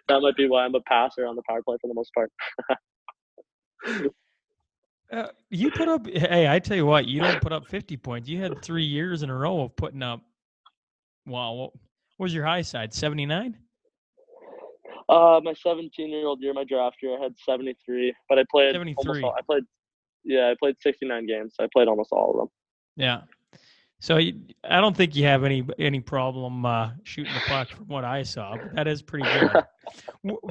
that might be why I'm a passer on the power play for the most part. You put up, hey, I tell you what, you don't put up 50 points. You had 3 years in a row of putting up, wow, What was your high side? 79? My 17-year-old year, my draft year, I had 73, but I played almost all. 73. I played 69 games. So I played almost all of them. Yeah. So I don't think you have any problem shooting the puck from what I saw, but that is pretty good.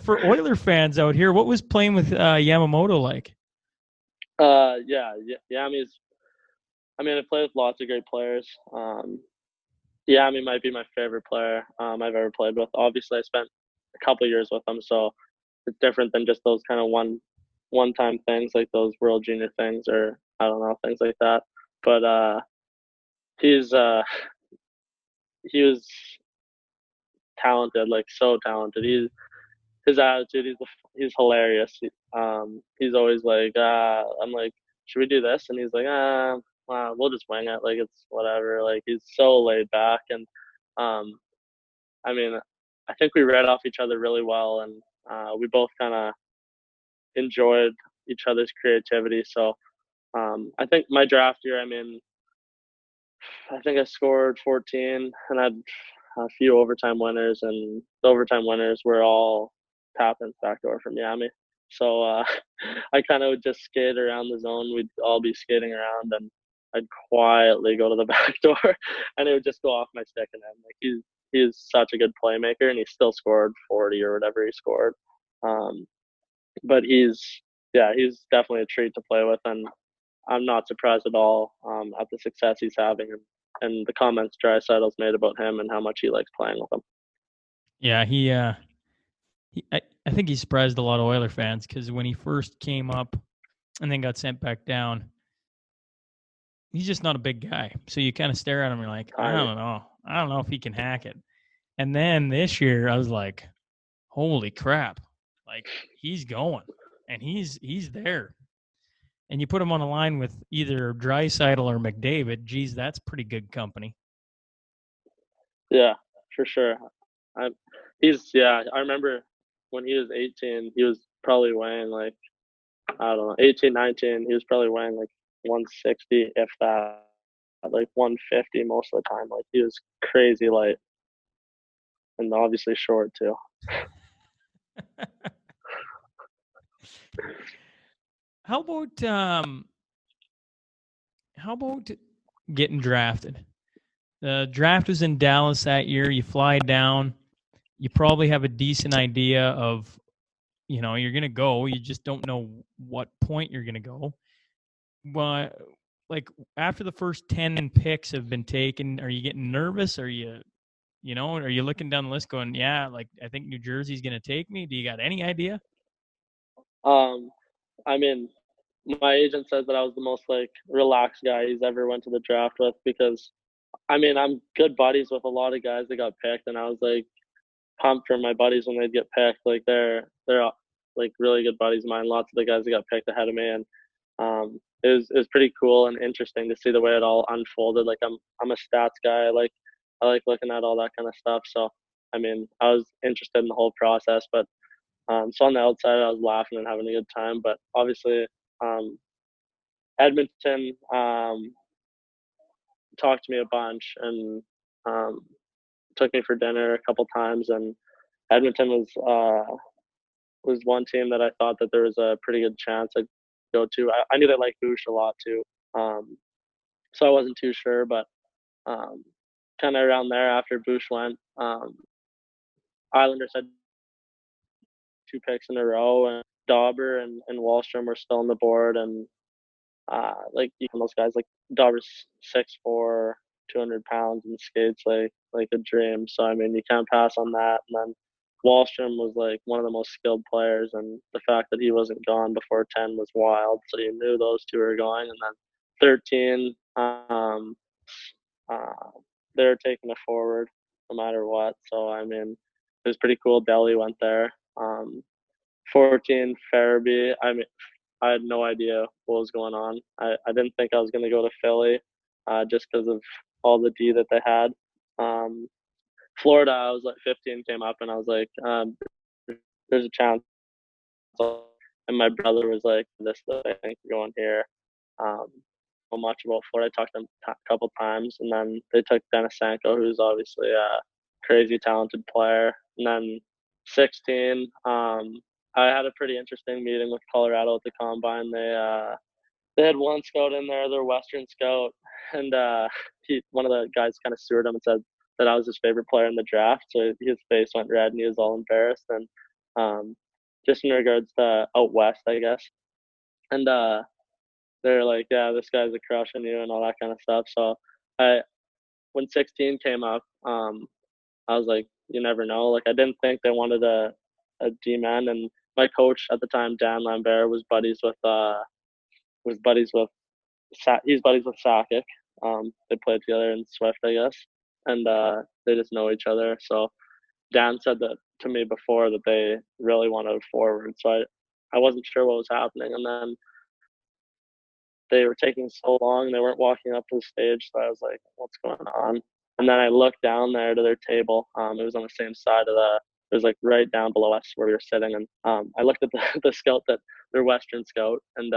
For Oiler fans out here, what was playing with Yamamoto like? Yami's. I mean, I played with lots of great players. Yami might be my favorite player I've ever played with. Obviously, I spent a couple years with him, so it's different than just those kind of one time things like those World Junior things or I don't know things like that. But he's he was talented, like so talented. His attitude, he's hilarious. He's always like, I'm like, should we do this? And he's like, we'll just wing it. Like it's whatever. Like he's so laid back, and um, I mean, I think we read off each other really well, and we both kind of enjoyed each other's creativity. So I think my draft year, I mean, I think I scored 14 and I had a few overtime winners, and the overtime winners were all tap-ins backdoor from Yami. So I kind of would just skate around the zone. We'd all be skating around, and I'd quietly go to the back door, and it would just go off my stick and in. Like he's such a good playmaker, and he still scored 40 or whatever he scored. Um, but he's definitely a treat to play with, and I'm not surprised at all at the success he's having and the comments Draisaitl's made about him and how much he likes playing with him. Yeah, I think he surprised a lot of Oiler fans because when he first came up and then got sent back down, he's just not a big guy. So you kind of stare at him and you're like, I don't know. I don't know if he can hack it. And then this year I was like, holy crap. Like he's going and he's there. And you put him on a line with either Draisaitl or McDavid, geez, that's pretty good company. Yeah, for sure. I I remember when he was 18, he was probably weighing like I don't know, 18, 19, he was probably weighing like 160 if that, like 150 most of the time. Like he was crazy light and obviously short too. How about getting drafted? The draft was in Dallas that year. You fly down. You probably have a decent idea of, you're going to go. You just don't know what point you're going to go. But like after the first 10 picks have been taken, are you getting nervous? Are are you looking down the list going, yeah, like I think New Jersey's going to take me? Do you got any idea? Um, I mean, my agent says that I was the most like relaxed guy he's ever went to the draft with because I mean I'm good buddies with a lot of guys that got picked, and I was like pumped for my buddies when they'd get picked. Like they're like really good buddies of mine. Lots of the guys that got picked ahead of me, and it was pretty cool and interesting to see the way it all unfolded. Like I'm a stats guy. I like looking at all that kind of stuff. So I mean I was interested in the whole process, but so on the outside I was laughing and having a good time. But obviously um, Edmonton talked to me a bunch and um, took me for dinner a couple times, and Edmonton was one team that I thought that there was a pretty good chance I'd go to. I knew they liked Bush a lot too, so I wasn't too sure, but um, kind of around there after Bush went, Islanders had two picks in a row, and Dauber and Wallstrom were still on the board, and like even those guys like Dauber's 6'4", 200 pounds and skates like a dream. So I mean you can't pass on that. And then Wallstrom was like one of the most skilled players, and the fact that he wasn't gone before 10 was wild. So you knew those two were going, and then 13, uh, they were taking it forward no matter what. So I mean it was pretty cool. Delhi went there. 14, Farabee. I mean I had no idea what was going on. I didn't think I was going to go to Philly just because of all the D that they had. Florida, I was like 15, came up, and I was like, there's a chance. And my brother was like, I think you're going here. So much about Florida. I talked to them a couple times, and then they took Denisenko, who's obviously crazy talented player. And then 16, I had a pretty interesting meeting with Colorado at the combine. They had one scout in there, their Western scout, and one of the guys kind of sued him and said that I was his favorite player in the draft. So his face went red and he was all embarrassed. And um, just in regards to out west, I guess. And they're like, yeah, this guy's a crush on you and all that kind of stuff. So I, when 16 came up, I was like, you never know. Like I didn't think they wanted a D man, and my coach at the time, Dan Lambert, was buddies with he's buddies with Sakic. They played together in Swift, I guess, and they just know each other. So Dan said that to me before that they really wanted a forward. So I wasn't sure what was happening, and then they were taking so long. They weren't walking up to the stage, so I was like, "What's going on?" And then I looked down there to their table. It was on the same side of the. It was like right down below us where we were sitting, and I looked at the scout, that their Western scout, and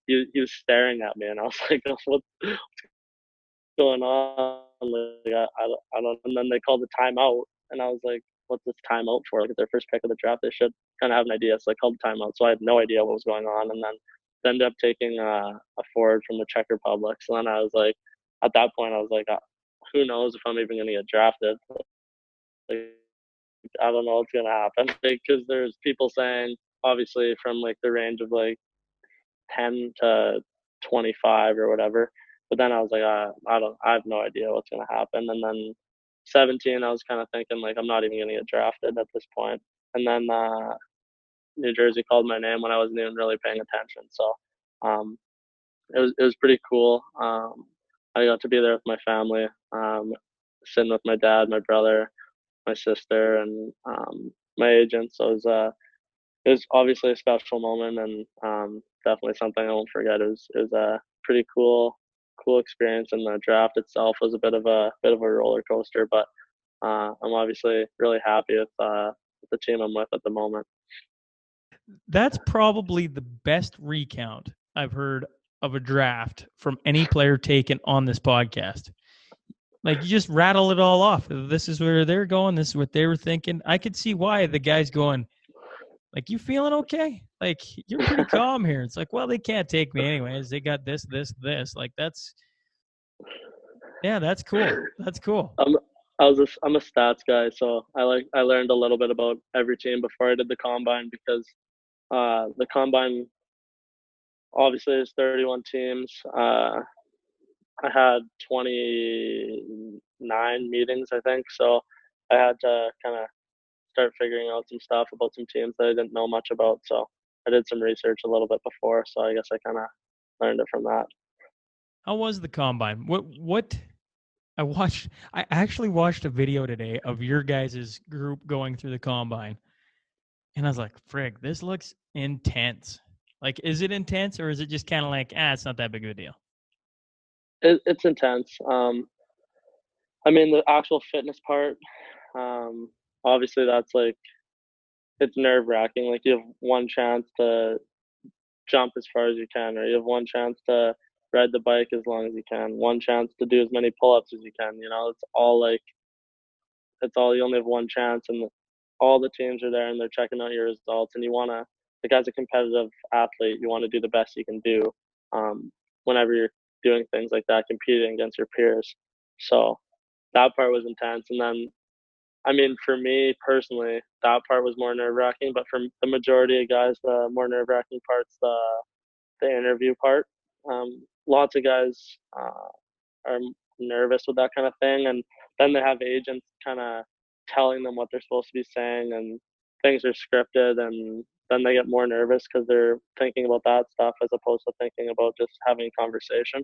he was staring at me, and I was like, "What's going on?" Like I don't. And then they called the timeout, and I was like, "What's this timeout for?" Like it's their first pick of the draft, they should kind of have an idea. So I called the timeout. So I had no idea what was going on, and then they ended up taking a forward from the Czech Republic. So then I was like, at that point, I was like, who knows if I'm even going to get drafted? Like, I don't know what's going to happen because there's people saying obviously from like the range of like 10 to 25 or whatever. But then I was like, I have no idea what's going to happen. And then 17, I was kind of thinking like, I'm not even going to get drafted at this point. And then New Jersey called my name when I wasn't even really paying attention. So um, it was pretty cool. I got to be there with my family, sitting with my dad, my brother, my sister, and my agent. So it was obviously a special moment, and definitely something I won't forget. It was a pretty cool experience, and the draft itself was a bit of a roller coaster. But I'm obviously really happy with the team I'm with at the moment. That's probably the best recount I've heard of a draft from any player taken on this podcast. Like you just rattle it all off. This is where they're going. This is what they were thinking. I could see why the guy's going, like, you feeling okay? Like, you're pretty calm here. It's like, well, they can't take me anyways. They got this. Like, yeah, that's cool. That's cool. I'm I'm a stats guy, so I learned a little bit about every team before I did the combine because the combine obviously is 31 teams. I had 29 meetings, I think, so I had to kind of start figuring out some stuff about some teams that I didn't know much about. So I did some research a little bit before, so I guess I kind of learned it from that. How was the combine? What I actually watched a video today of your guys' group going through the combine. And I was like, frig, this looks intense. Like, is it intense or is it just kind of like, it's not that big of a deal? It's intense. I mean, the actual fitness part, obviously, that's like it's nerve wracking. Like you have one chance to jump as far as you can, or you have one chance to ride the bike as long as you can, one chance to do as many pull ups as you can. It's all you only have one chance, and all the teams are there and they're checking out your results, and like as a competitive athlete, you want to do the best you can do whenever you're doing things like that, competing against your peers. So that part was intense, and then I mean, for me personally, that part was more nerve wracking. But for the majority of guys, the more nerve wracking part's the interview part. Lots of guys are nervous with that kind of thing, and then they have agents kind of telling them what they're supposed to be saying, and things are scripted, and then they get more nervous because they're thinking about that stuff as opposed to thinking about just having a conversation.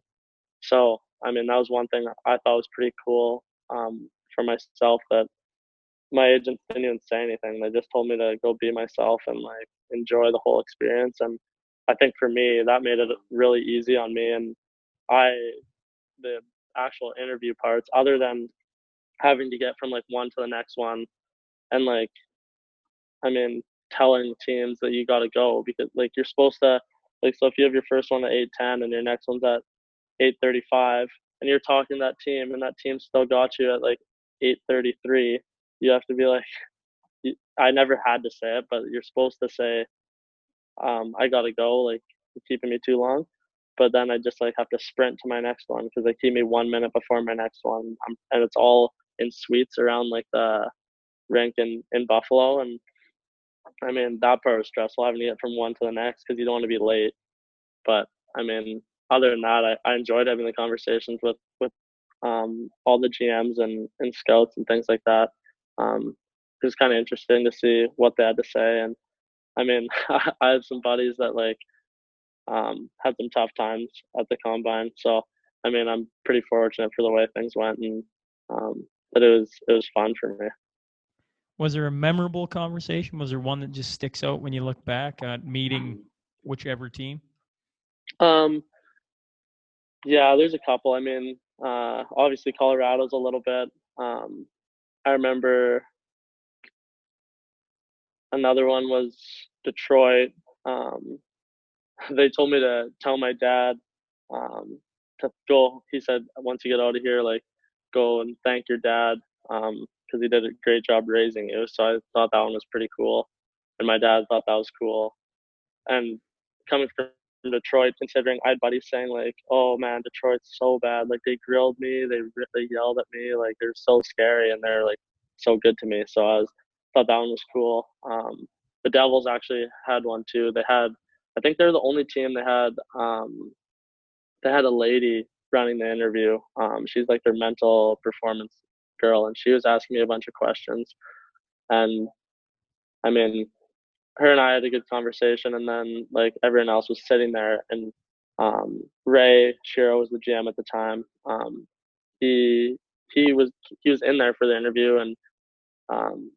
So, I mean, that was one thing I thought was pretty cool for myself, that my agents didn't even say anything. They just told me to go be myself and like enjoy the whole experience. And I think for me, that made it really easy on me. And I, the actual interview parts, other than having to get from like one to the next one, and like, I mean, telling teams that you got to go because like you're supposed to, like, so if you have your first one at 8:10 and your next one's at 8:35, and you're talking to that team, and that team still got you at like 8:33, you have to be like, I never had to say it, but you're supposed to say, I gotta go, like you're keeping me too long. But then I just like have to sprint to my next one because they keep me 1 minute before my next one, and it's all in suites around like the rink in Buffalo, and I mean that part was stressful having to get from one to the next because you don't want to be late. But I mean, other than that, I enjoyed having the conversations with all the GMs and scouts and things like that. It was kind of interesting to see what they had to say, and I mean, I have some buddies that like had some tough times at the combine. So I mean, I'm pretty fortunate for the way things went, and that it was fun for me. Was there a memorable conversation? Was there one that just sticks out when you look back at meeting whichever team? Um, yeah, there's a couple. I mean, obviously Colorado's a little bit. I remember another one was Detroit. Um, they told me to tell my dad to go. He said once you get out of here, like go and thank your dad because he did a great job raising you. So I thought that one was pretty cool, and my dad thought that was cool. And coming from Detroit, considering I had buddies saying like, "Oh man, Detroit's so bad. Like they grilled me, they yelled at me, like they're so scary, and they're like so good to me." So thought that one was cool. The Devils actually had one too. I think they're the only team they had a lady running the interview. She's like their mental performance girl, and she was asking me a bunch of questions. And I mean, her and I had a good conversation, and then like everyone else was sitting there, and Ray Shiro was the GM at the time. He he was in there for the interview, and um,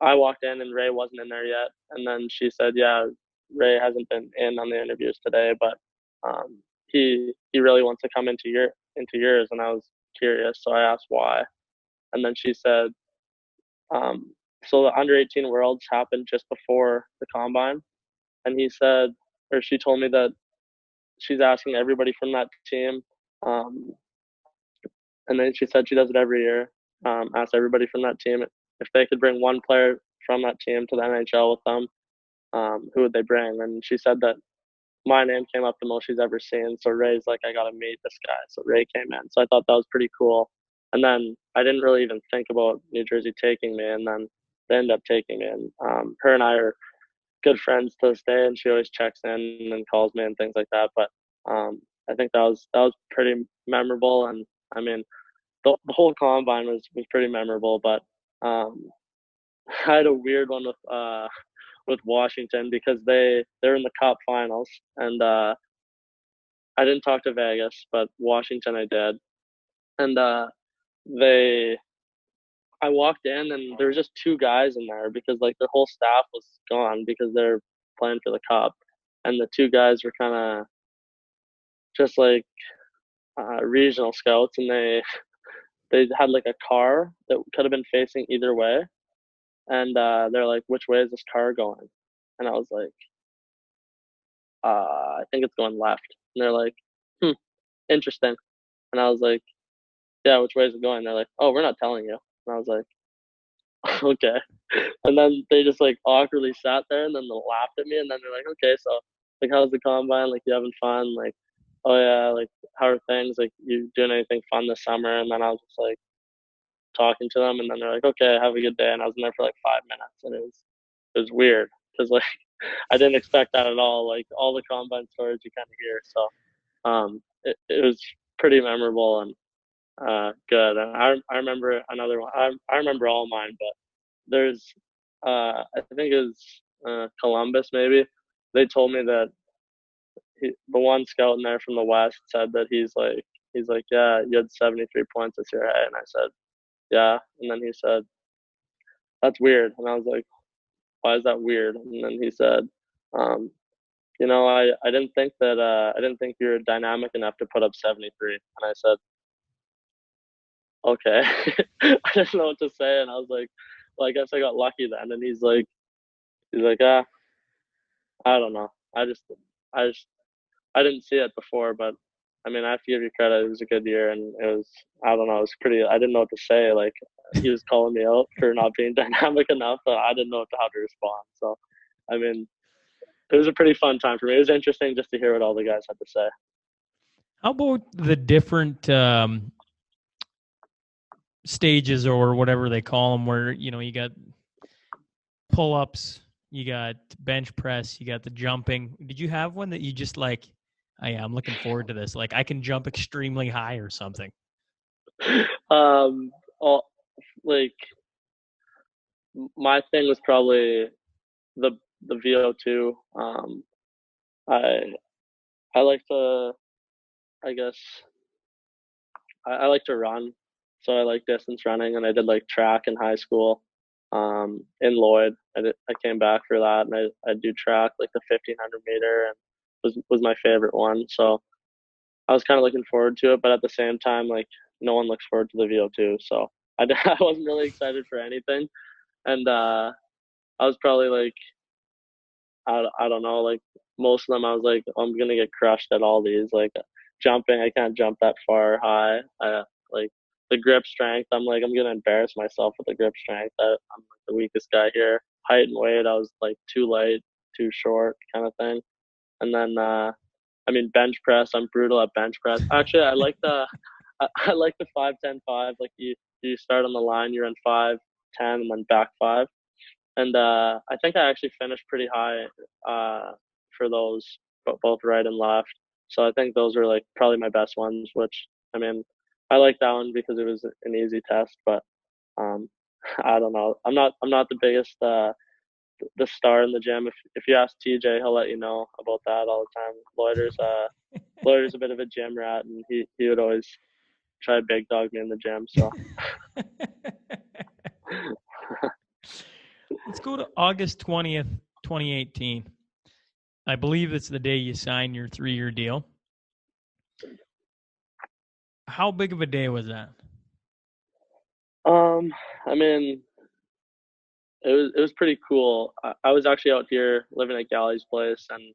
I walked in, and Ray wasn't in there yet. And then she said, "Yeah, Ray hasn't been in on the interviews today, but he really wants to come into yours." And I was curious, so I asked why, and then she said, "So the under 18 Worlds happened just before the combine." And he said, or she told me that she's asking everybody from that team. Um, and then she said she does it every year. Ask everybody from that team if they could bring one player from that team to the NHL with them, who would they bring? And she said that my name came up the most she's ever seen. So Ray's like, I got to meet this guy. So Ray came in. So I thought that was pretty cool. And then I didn't really even think about New Jersey taking me. And then they ended up taking me. And her and I are good friends to this day, and she always checks in and calls me and things like that. But I think that was pretty memorable, and I mean the whole combine was pretty memorable. But um, I had a weird one with Washington because they're in the Cup finals, and I didn't talk to Vegas, but Washington I did, and they I walked in and there was just two guys in there because like their whole staff was gone because they're playing for the Cup, and the two guys were kind of just like regional scouts, and they had like a car that could have been facing either way, and they're like, "Which way is this car going?" And I was like, "I think it's going left." And they're like, "Hmm, interesting." And I was like, "Yeah, which way is it going?" They're like, "Oh, we're not telling you." And I was like, "Okay." And then they just like awkwardly sat there, and then they laughed at me, and then they're like, "Okay, so like, how's the combine? Like, you having fun? Like, oh yeah, like, how are things? Like, you doing anything fun this summer?" And then I was just like talking to them, and then they're like, "Okay, have a good day." And I was in there for like 5 minutes, and it was weird because like I didn't expect that at all. Like all the combine stories you kind of hear, so it was pretty memorable and good. And I remember another one. I remember all mine, but there's I think it was Columbus maybe. They told me that the one scout in there from the West said that he's like, yeah, you had 73 points this year, hey? And I said, yeah. And then he said, that's weird. And I was like, why is that weird? And then he said, um, I didn't think you were dynamic enough to put up 73. And I said, okay. I didn't know what to say, and I was like, well, I guess I got lucky then. And he's like, I don't know. I didn't see it before, but I mean, I have to give you credit. It was a good year, and it was, I don't know, it was pretty. I didn't know what to say. Like, he was calling me out for not being dynamic enough, but I didn't know how to respond. So, I mean, it was a pretty fun time for me. It was interesting just to hear what all the guys had to say. How about the different stages or whatever they call them, where you got pull-ups, you got bench press, you got the jumping. Did you have one that you just like? Oh, yeah, I'm looking forward to this. Like I can jump extremely high or something. Um, all, like my thing was probably the the VO2. I I like to, I guess, I like to run, so I like distance running, and I did like track in high school. In Lloyd, I came back for that, and I do track like the 1500 meter, and was my favorite one. So I was kind of looking forward to it, but at the same time, like no one looks forward to the VO2, so I wasn't really excited for anything, and I was probably like I don't know, like most of them, I was like, oh, I'm gonna get crushed at all these. Like jumping, I can't jump that far high. Like the grip strength, I'm like, I'm gonna embarrass myself with the grip strength. I'm like the weakest guy here. Height and weight, I was like too light, too short, kind of thing. And then, I mean, bench press, I'm brutal at bench press. Actually, I like the 5-10-5. Like you start on the line, you're in 5-10, and then back five. And I think I actually finished pretty high for those, both right and left. So I think those are like probably my best ones. Which I mean, I like that one because it was an easy test. But um, I don't know. I'm not the biggest the star in the gym. If you ask TJ, he'll let you know about that all the time. Lloyder's a bit of a gym rat, and he would always try to big dog me in the gym. So. Let's go to August 20th, 2018. I believe it's the day you signed your 3-year deal. How big of a day was that? I mean, it was pretty cool. I was actually out here living at Gally's place, and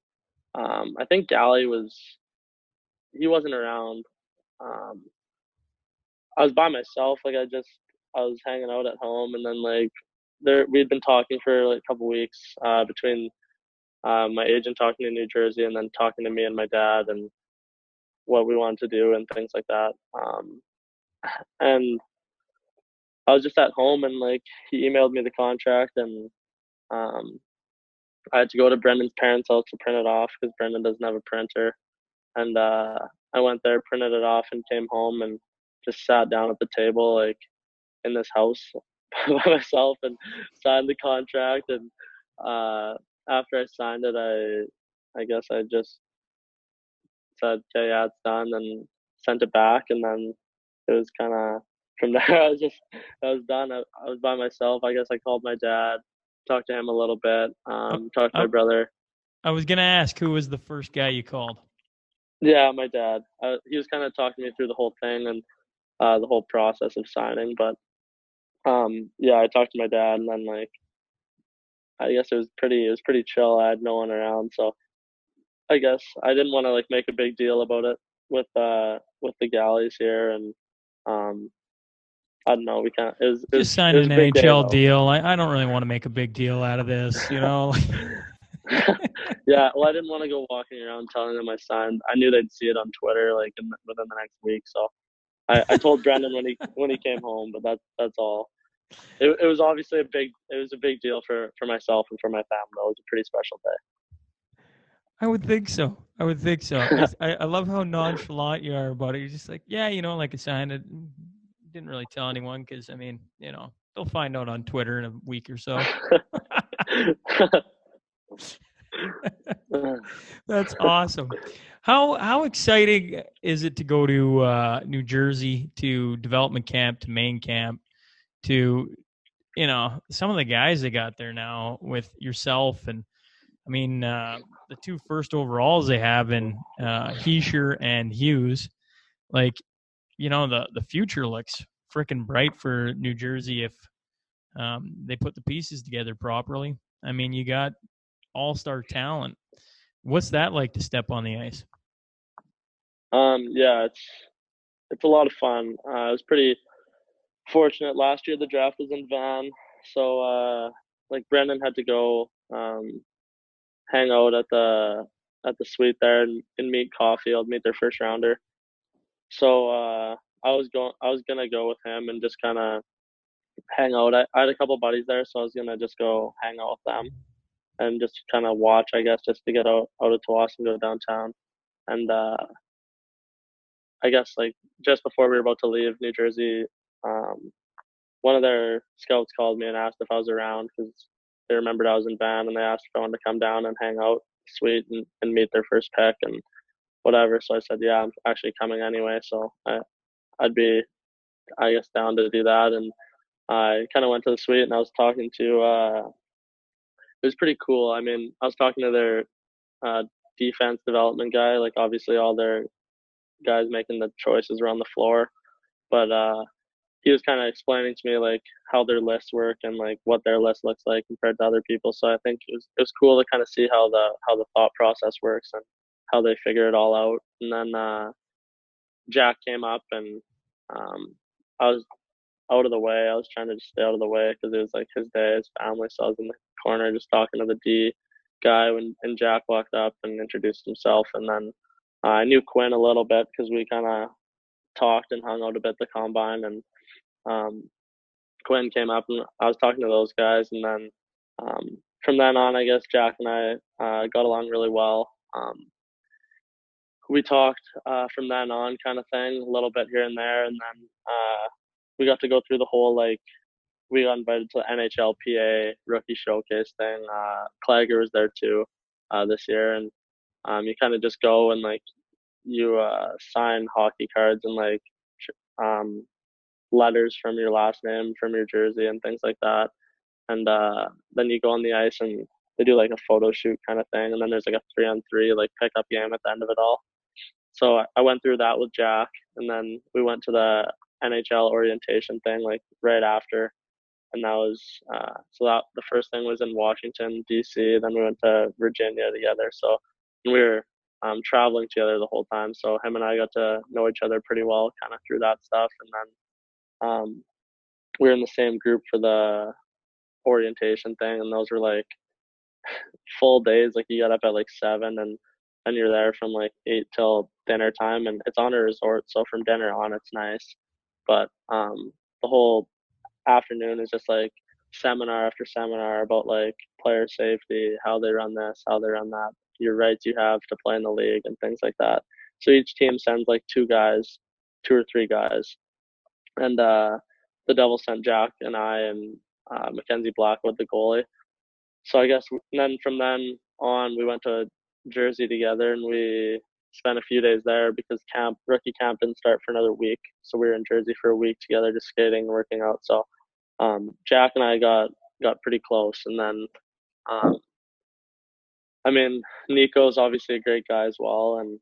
I think Gally he wasn't around. Um, I was by myself. Like I was hanging out at home, and then like we'd been talking for like a couple weeks between my agent talking to New Jersey and then talking to me and my dad and what we wanted to do and things like that. And I was just at home, and like he emailed me the contract, and um, I had to go to Brendan's parents' house to print it off because Brendan doesn't have a printer. And I went there, printed it off, and came home and just sat down at the table, like in this house by myself, and signed the contract. And after I signed it, I guess I just said, "Okay, yeah, it's done," and sent it back. And then it was kind of from there. I was done. I was by myself. I guess I called my dad, talked to him a little bit, Oh, talked to my I, brother. I was going to ask who was the first guy you called. Yeah, my dad. He was kind of talking me through the whole thing and the whole process of signing. But yeah, I talked to my dad, and then like I guess it was pretty chill. I had no one around, so I guess I didn't want to like make a big deal about it with the galleys here, and um I don't know. We kind of Just it signed was an a big day NHL though. deal. I don't really want to make a big deal out of this, you know? Yeah, well, I didn't want to go walking around telling them I signed. I knew they'd see it on Twitter like within the next week, so I told Brendan when he came home, but that's all. It was obviously a big deal for myself and for my family. It was a pretty special I would think so. I would think so. day. I love how nonchalant you are about it. You're just like, yeah, like I signed it. Didn't really tell anyone because, I mean, they'll find out on Twitter in a week or so. That's awesome. How exciting is it to go to New Jersey, to development camp, to main camp, to some of the guys they got there now with yourself, and I mean the two first overalls they have in Heischer and Hughes. Like the future looks freaking bright for New Jersey if they put the pieces together properly. I mean, you got all-star talent. What's that like to step on the ice? Yeah, it's a lot of fun. I was pretty fortunate last year. The draft was in Van, so like Brendan had to go hang out at the suite there and meet Caulfield, meet their first rounder. So I was gonna go with him and just kind of hang out. I had a couple buddies there, so I was gonna just go hang out with them and just kind of watch, I guess, just to get out of Tawas and go downtown. And I guess like just before we were about to leave New Jersey, um, one of their scouts called me and asked if I was around because they remembered I was in Van and they asked if I wanted to come down and hang out sweet and meet their first pick and whatever. So I said, yeah, I'm actually coming anyway. So I'd be, I guess, down to do that. And I kind of went to the suite and I was talking to, it was pretty cool. I mean, I was talking to their uh, defense development guy. Like, obviously, all their guys making the choices around the floor. But he was kind of explaining to me like how their lists work and like what their list looks like compared to other people. So I think it was cool to kind of see how the thought process works and how they figure it all out. And then Jack came up and I was out of the way. I was trying to just stay out of the way because it was like his day, his family. So I was in the corner just talking to the D guy when and Jack walked up and introduced himself. And then I knew Quinn a little bit because we kind of talked and hung out a bit at the combine. And um, Quinn came up and I was talking to those guys. And then from then on, I guess Jack and I got along really well. We talked from then on, kind of thing, a little bit here and there, and then we got to go through the whole like we got invited to the NHLPA rookie showcase thing. Clager was there too this year, and you kind of just go and like you sign hockey cards and like um, letters from your last name from your jersey and things like that. And then you go on the ice and they do like a photo shoot kind of thing, and then there's like a 3-on-3 like pickup game at the end of it all. So I went through that with Jack, and then we went to the NHL orientation thing like right after, and that was so that the first thing was in Washington D.C. Then we went to Virginia together. So we were traveling together the whole time. So him and I got to know each other pretty well, kind of through that stuff. And then we were in the same group for the orientation thing, and those were like full days. Like you got up at like 7 and you're there from like 8 till dinner time, and it's on a resort, so from dinner on it's nice. But the whole afternoon is just like seminar after seminar about like player safety, how they run this, how they run that, your rights you have to play in the league, and things like that. So each team sends like two or three guys, and the Devils sent Jack and I and Mackenzie Blackwood, the goalie. So I guess then from then on, we went to Jersey together and we spent a few days there because rookie camp didn't start for another week. So we were in Jersey for a week together, just skating, working out. So Jack and I got pretty close, and then um, I mean Nico's obviously a great guy as well, and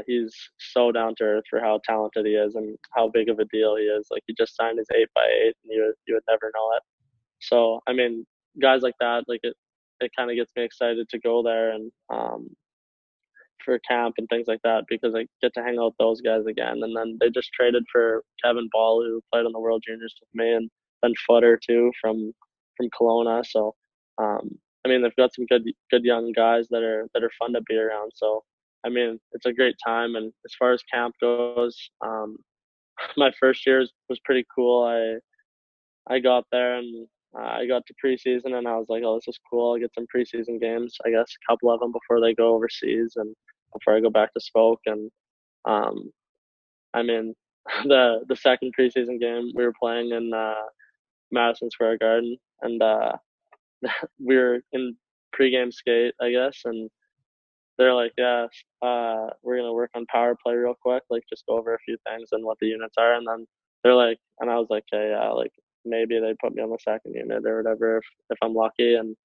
he's so down to earth for how talented he is and how big of a deal he is. Like he just signed his 8x8, and you would never know it. So I mean, guys like that, like it kind of gets me excited to go there and for camp and things like that because I get to hang out with those guys again. And then they just traded for Kevin Ball, who played on the World Juniors with me, and then Footer too from Kelowna. So I mean, they've got some good young guys that are fun to be around. So I mean, it's a great time. And as far as camp goes, my first year was pretty cool. I got there and I got to preseason and I was like, oh, this is cool. I'll get some preseason games, I guess, a couple of them before they go overseas and before I go back to Spoke. And um, I mean, the second preseason game we were playing in Madison Square Garden, and we were in pregame skate, I guess, and they're like, yeah, we're gonna work on power play real quick, like just go over a few things and what the units are, and then they're like, and I was like, okay, yeah, like maybe they put me on the second unit or whatever if I'm lucky, and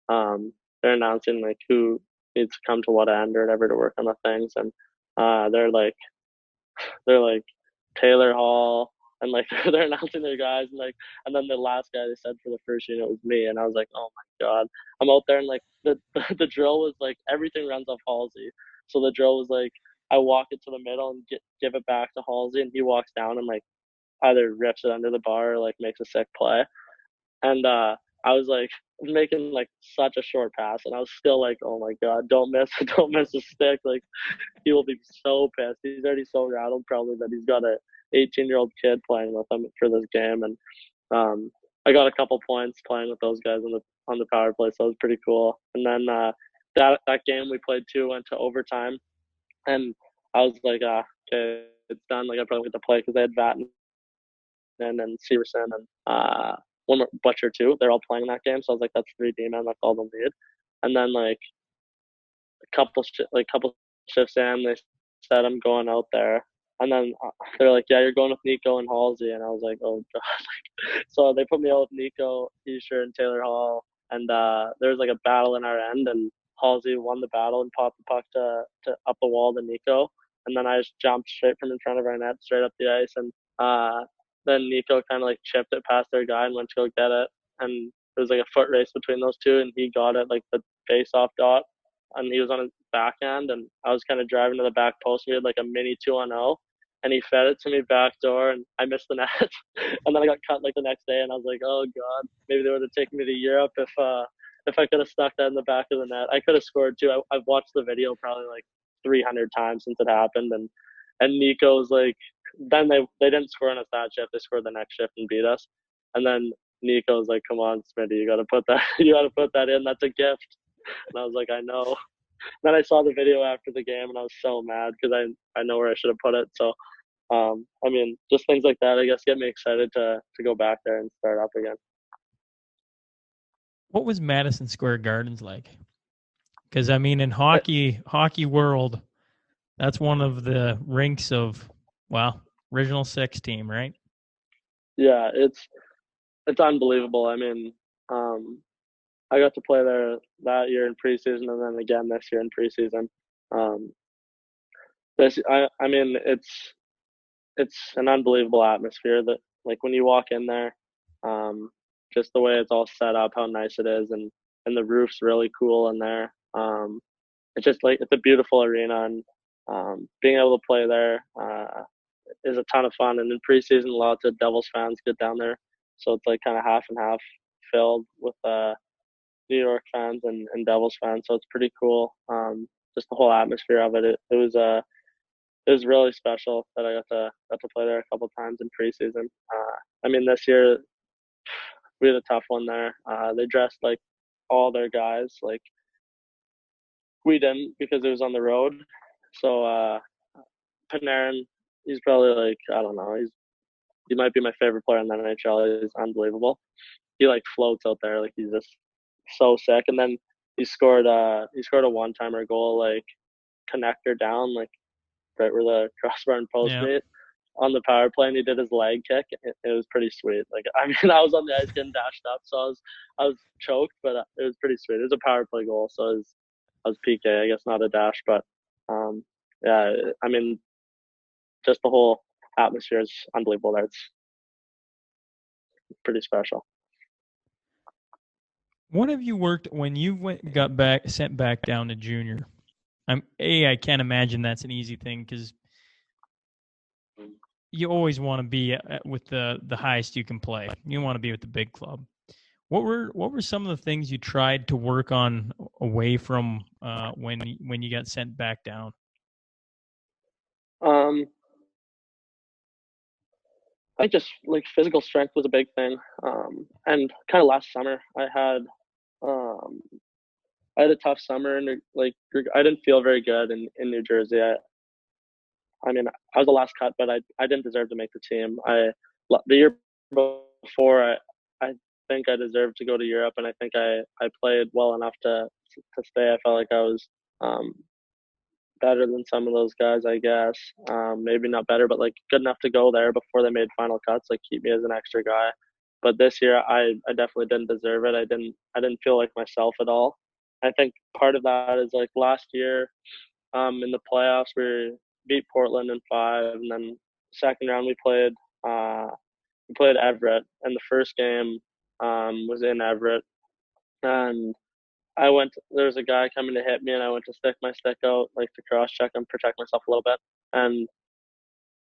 they're announcing like who needs to come to what end or whatever to work on the things, and they're like Taylor Hall. And like they're announcing their guys, and like, and then the last guy they said for the first unit was me, and I was like, oh my god, I'm out there, and like the drill was like everything runs off Halsey, so the drill was like I walk it to the middle and give it back to Halsey, and he walks down and like either rips it under the bar or like makes a sick play. And I was like making like such a short pass, and I was still like, oh my god, don't miss, don't miss a stick. Like he will be so pissed. He's already so rattled probably that he's got a 18-year-old kid playing with him for this game, and I got a couple points playing with those guys on the power play, so it was pretty cool. And then that game we played two went to overtime, and I was like, okay, it's done. Like I probably get to play because they had Vatten and Severson and one more Butcher too. They're all playing that game, so I was like, that's three D-men. That's all they'll need. And then like couple shifts in, they said I'm going out there, and then they're like, yeah, you're going with Nico and Halsey, and I was like, oh god. So they put me out with Nico, Escher, and Taylor Hall, and there was like a battle in our end, and Halsey won the battle and popped the puck to up the wall to Nico, and then I just jumped straight from in front of our net, straight up the ice, and then Nico kind of like chipped it past their guy and went to go get it, and it was like a foot race between those two, and he got it like the face-off dot, and he was on his backhand, and I was kind of driving to the back post. We had like a mini 2-on-0, and he fed it to me back door, and I missed the net. And then I got cut like the next day, and I was like, oh god, maybe they would have taken me to Europe if I could have stuck that in the back of the net. I could have scored too. I've watched the video probably like 300 times since it happened, and Nico's like, then they didn't score on us that shift. They scored the next shift and beat us, and then Nico's like, come on, Smitty, you got to put that in. That's a gift. And I was like, I know. Then I saw the video after the game, and I was so mad because I know where I should have put it. So, I mean, just things like that, I guess, get me excited to go back there and start up again. What was Madison Square Gardens like? Because I mean, in hockey world, that's one of the rinks of, well, original six team, right? Yeah, it's unbelievable. I mean, I got to play there that year in preseason, and then again this year in preseason. Um, I mean, it's an unbelievable atmosphere. That like when you walk in there, just the way it's all set up, how nice it is, and the roof's really cool in there. It's just like it's a beautiful arena, and being able to play there is a ton of fun. And in preseason, lots of Devils fans get down there, so it's like kind of half and half filled with New York fans and Devils fans. So it's pretty cool. Just the whole atmosphere of it. It was really special that I got to play there a couple times in preseason. I mean, this year we had a tough one there. They dressed like all their guys. Like we didn't because it was on the road. So Panarin, he's probably like, I don't know. He might be my favorite player in the NHL. He's unbelievable. He like floats out there. Like he's just so sick. And then he scored a one-timer goal, like connector down, like right where the crossbar and post meet on the power play, and he did his leg kick. It was pretty sweet. Like I mean, I was on the ice getting dashed up, so I was choked, but it was pretty sweet. It was a power play goal, so I was PK, I guess, not a dash, but yeah, I mean, just the whole atmosphere is unbelievable. That's pretty special. What have you worked when you got sent back down to junior? I can't imagine that's an easy thing because you always want to be with the highest you can play. You want to be with the big club. What were some of the things you tried to work on away from when you got sent back down? I think just like physical strength was a big thing. And kind of last summer um, I had a tough summer, and like I didn't feel very good in New Jersey. I mean, I was the last cut, but I didn't deserve to make the team. The year before, I think I deserved to go to Europe, and I think I played well enough to stay. I felt like I was better than some of those guys, I guess. Maybe not better, but like good enough to go there before they made final cuts, like keep me as an extra guy. But this year, I definitely didn't deserve it. I didn't feel like myself at all. I think part of that is like last year, in the playoffs, we beat Portland in 5, and then second round we played Everett, and the first game was in Everett, and there was a guy coming to hit me, and I went to stick my stick out, like to cross check and protect myself a little bit. And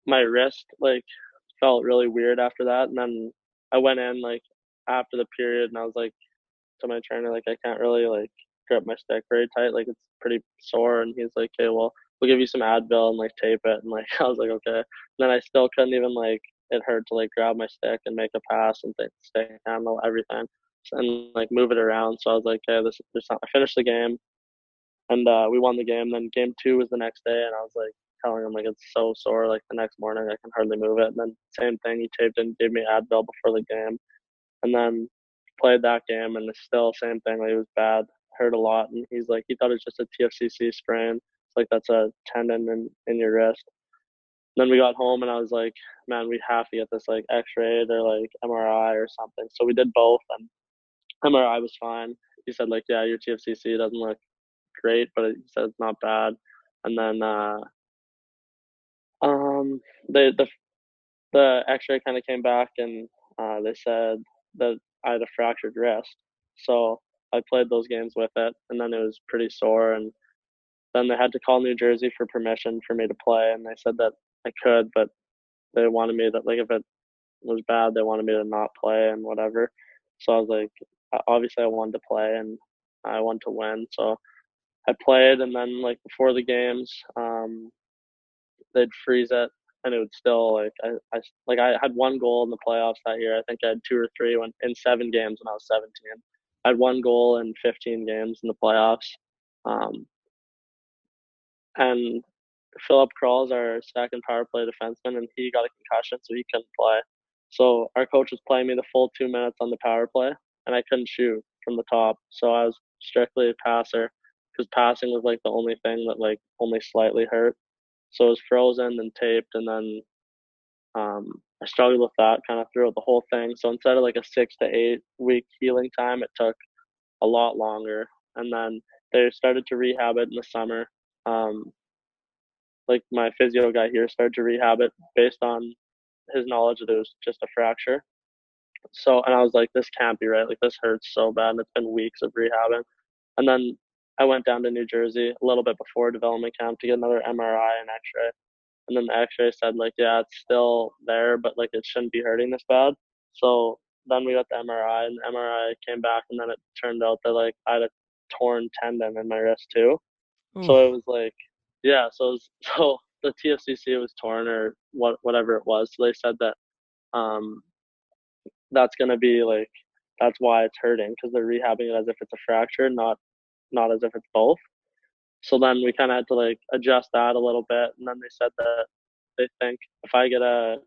my wrist like felt really weird after that. And then I went in like after the period, and I was like to my trainer, like I can't really like grip my stick very tight, like it's pretty sore. And he's like, okay, well we'll give you some Advil and like tape it. And like I was like, okay. And then I still couldn't even like it hurt to like grab my stick and make a pass and stick handle everything and like move it around. So I was like, okay, this I finished the game, and we won the game. Then game two was the next day, and I was like telling him like it's so sore. Like the next morning, I can hardly move it. And then same thing, he taped and gave me Advil before the game, and then played that game, and it's still same thing. Like it was bad, hurt a lot, and he's like he thought it was just a TFCC sprain. It's like that's a tendon in your wrist. And then we got home, and I was like, man, we have to get this like X-rayed or like MRI or something. So we did both, and MRI was fine. He said like, yeah, your TFCC doesn't look great, but he said it's not bad. And then um, the X-ray kind of came back, and they said that I had a fractured wrist. So I played those games with it, and then it was pretty sore. And then they had to call New Jersey for permission for me to play, and they said that I could, but they wanted me to like if it was bad, they wanted me to not play and whatever. So I was like, obviously I wanted to play, and I wanted to win. So I played, and then like before the games, they'd freeze it, and it would still I had one goal in the playoffs that year. I think I had two or three in 7 games when I was 17. I had one goal in 15 games in the playoffs, um, and Philip Krall's our second power play defenseman, and he got a concussion, so he couldn't play. So our coach was playing me the full 2 minutes on the power play, and I couldn't shoot from the top, so I was strictly a passer because passing was like the only thing that like only slightly hurt. So it was frozen and taped, and then I struggled with that kind of throughout the whole thing. So instead of like a 6 to 8 week healing time, it took a lot longer. And then they started to rehab it in the summer. Um, like my physio guy here started to rehab it based on his knowledge that it was just a fracture. So, and I was like, this can't be right. Like, this hurts so bad. And it's been weeks of rehabbing. And then I went down to New Jersey a little bit before development camp to get another MRI and X-ray. And then the X-ray said like, yeah, it's still there, but like it shouldn't be hurting this bad. So then we got the MRI, and the MRI came back, and then it turned out that like I had a torn tendon in my wrist too. So it Oof. was like, yeah, so so the TFCC was torn or whatever it was. So they said that um that's gonna be like that's why it's hurting because they're rehabbing it as if it's a fracture, not as if it's both. So then we kind of had to like adjust that a little bit, and then they said that they think if I get a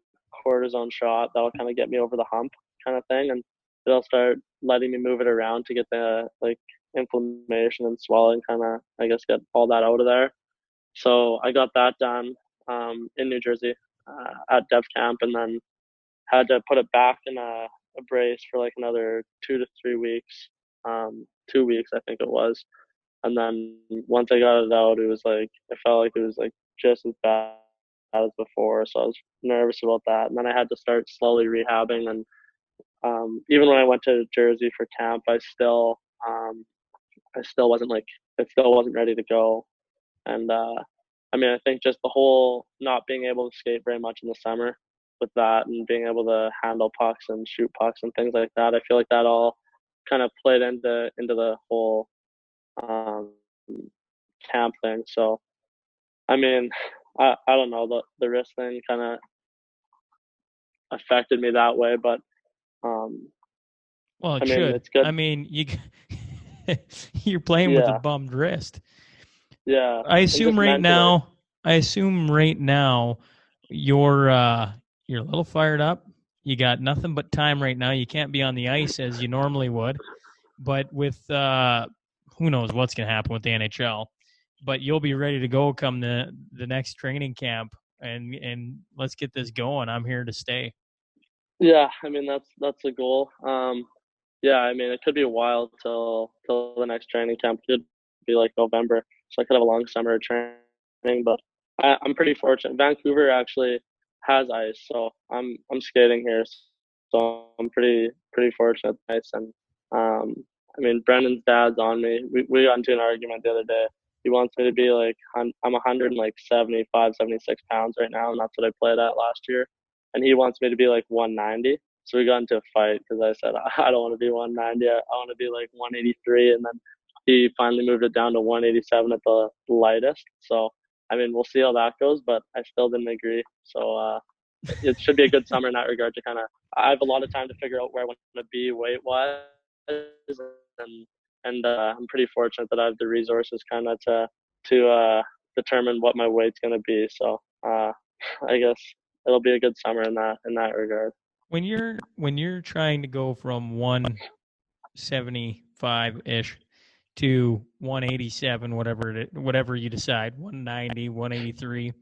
cortisone shot, that'll kind of get me over the hump, kind of thing, and they'll start letting me move it around to get the like inflammation and swelling, kind of I guess get all that out of there. So I got that done in New Jersey at Dev Camp, and then had to put it back in a brace for like another 2 to 3 weeks, 2 weeks I think it was. And then once I got it out, it was like it felt like it was like just as bad as before. So I was nervous about that. And then I had to start slowly rehabbing. And even when I went to Jersey for camp, I still wasn't like it still wasn't ready to go. And I mean, I think just the whole not being able to skate very much in the summer with that, and being able to handle pucks and shoot pucks and things like that, I feel like that all kind of played into the whole um, camp thing. So I mean, I don't know, the wrist thing kind of affected me that way, but um, Well, I it mean, should. it's I good. mean, you're playing with a Yeah, bummed wrist. yeah, I and assume just right mentally. now. I assume right now you're a little fired up. You got nothing but time right now. You can't be on the ice as you normally would. But with who knows what's going to happen with the NHL, but you'll be ready to go come the next training camp, and let's get this going. I'm here to stay. Yeah, I mean that's the goal. Yeah, I mean it could be a while till the next training camp. It could be like November, so I could have a long summer of training. But I'm pretty fortunate. Vancouver actually has ice, so I'm skating here, so I'm pretty fortunate. Ice, and I mean, Brendan's dad's on me. We got into an argument the other day. He wants me to be like, I'm 175, 76 pounds right now, and that's what I played at last year. And he wants me to be like 190. So we got into a fight because I said, I don't want to be 190. I want to be like 183. And then he finally moved it down to 187 at the lightest. So, I mean, we'll see how that goes, but I still didn't agree. So, it should be a good summer in that regard to kind of, I have a lot of time to figure out where I want to be weight wise, and I'm pretty fortunate that I have the resources kind of to determine what my weight's going to be. So I guess it'll be a good summer in that regard. When you're trying to go from 175 ish to 187, whatever you decide, 190, 183.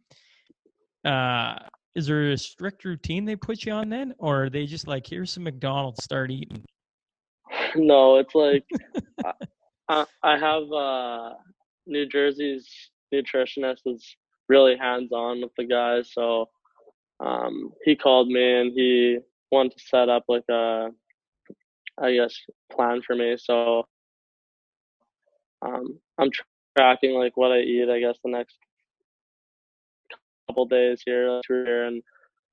Is there a strict routine they put you on then, or are they just like, here's some McDonald's, start eating? No, it's like I have New Jersey's nutritionist is really hands on with the guys, so he called me and he wanted to set up like a, I guess, plan for me. So I'm tracking like what I eat, I guess, the next couple days here, and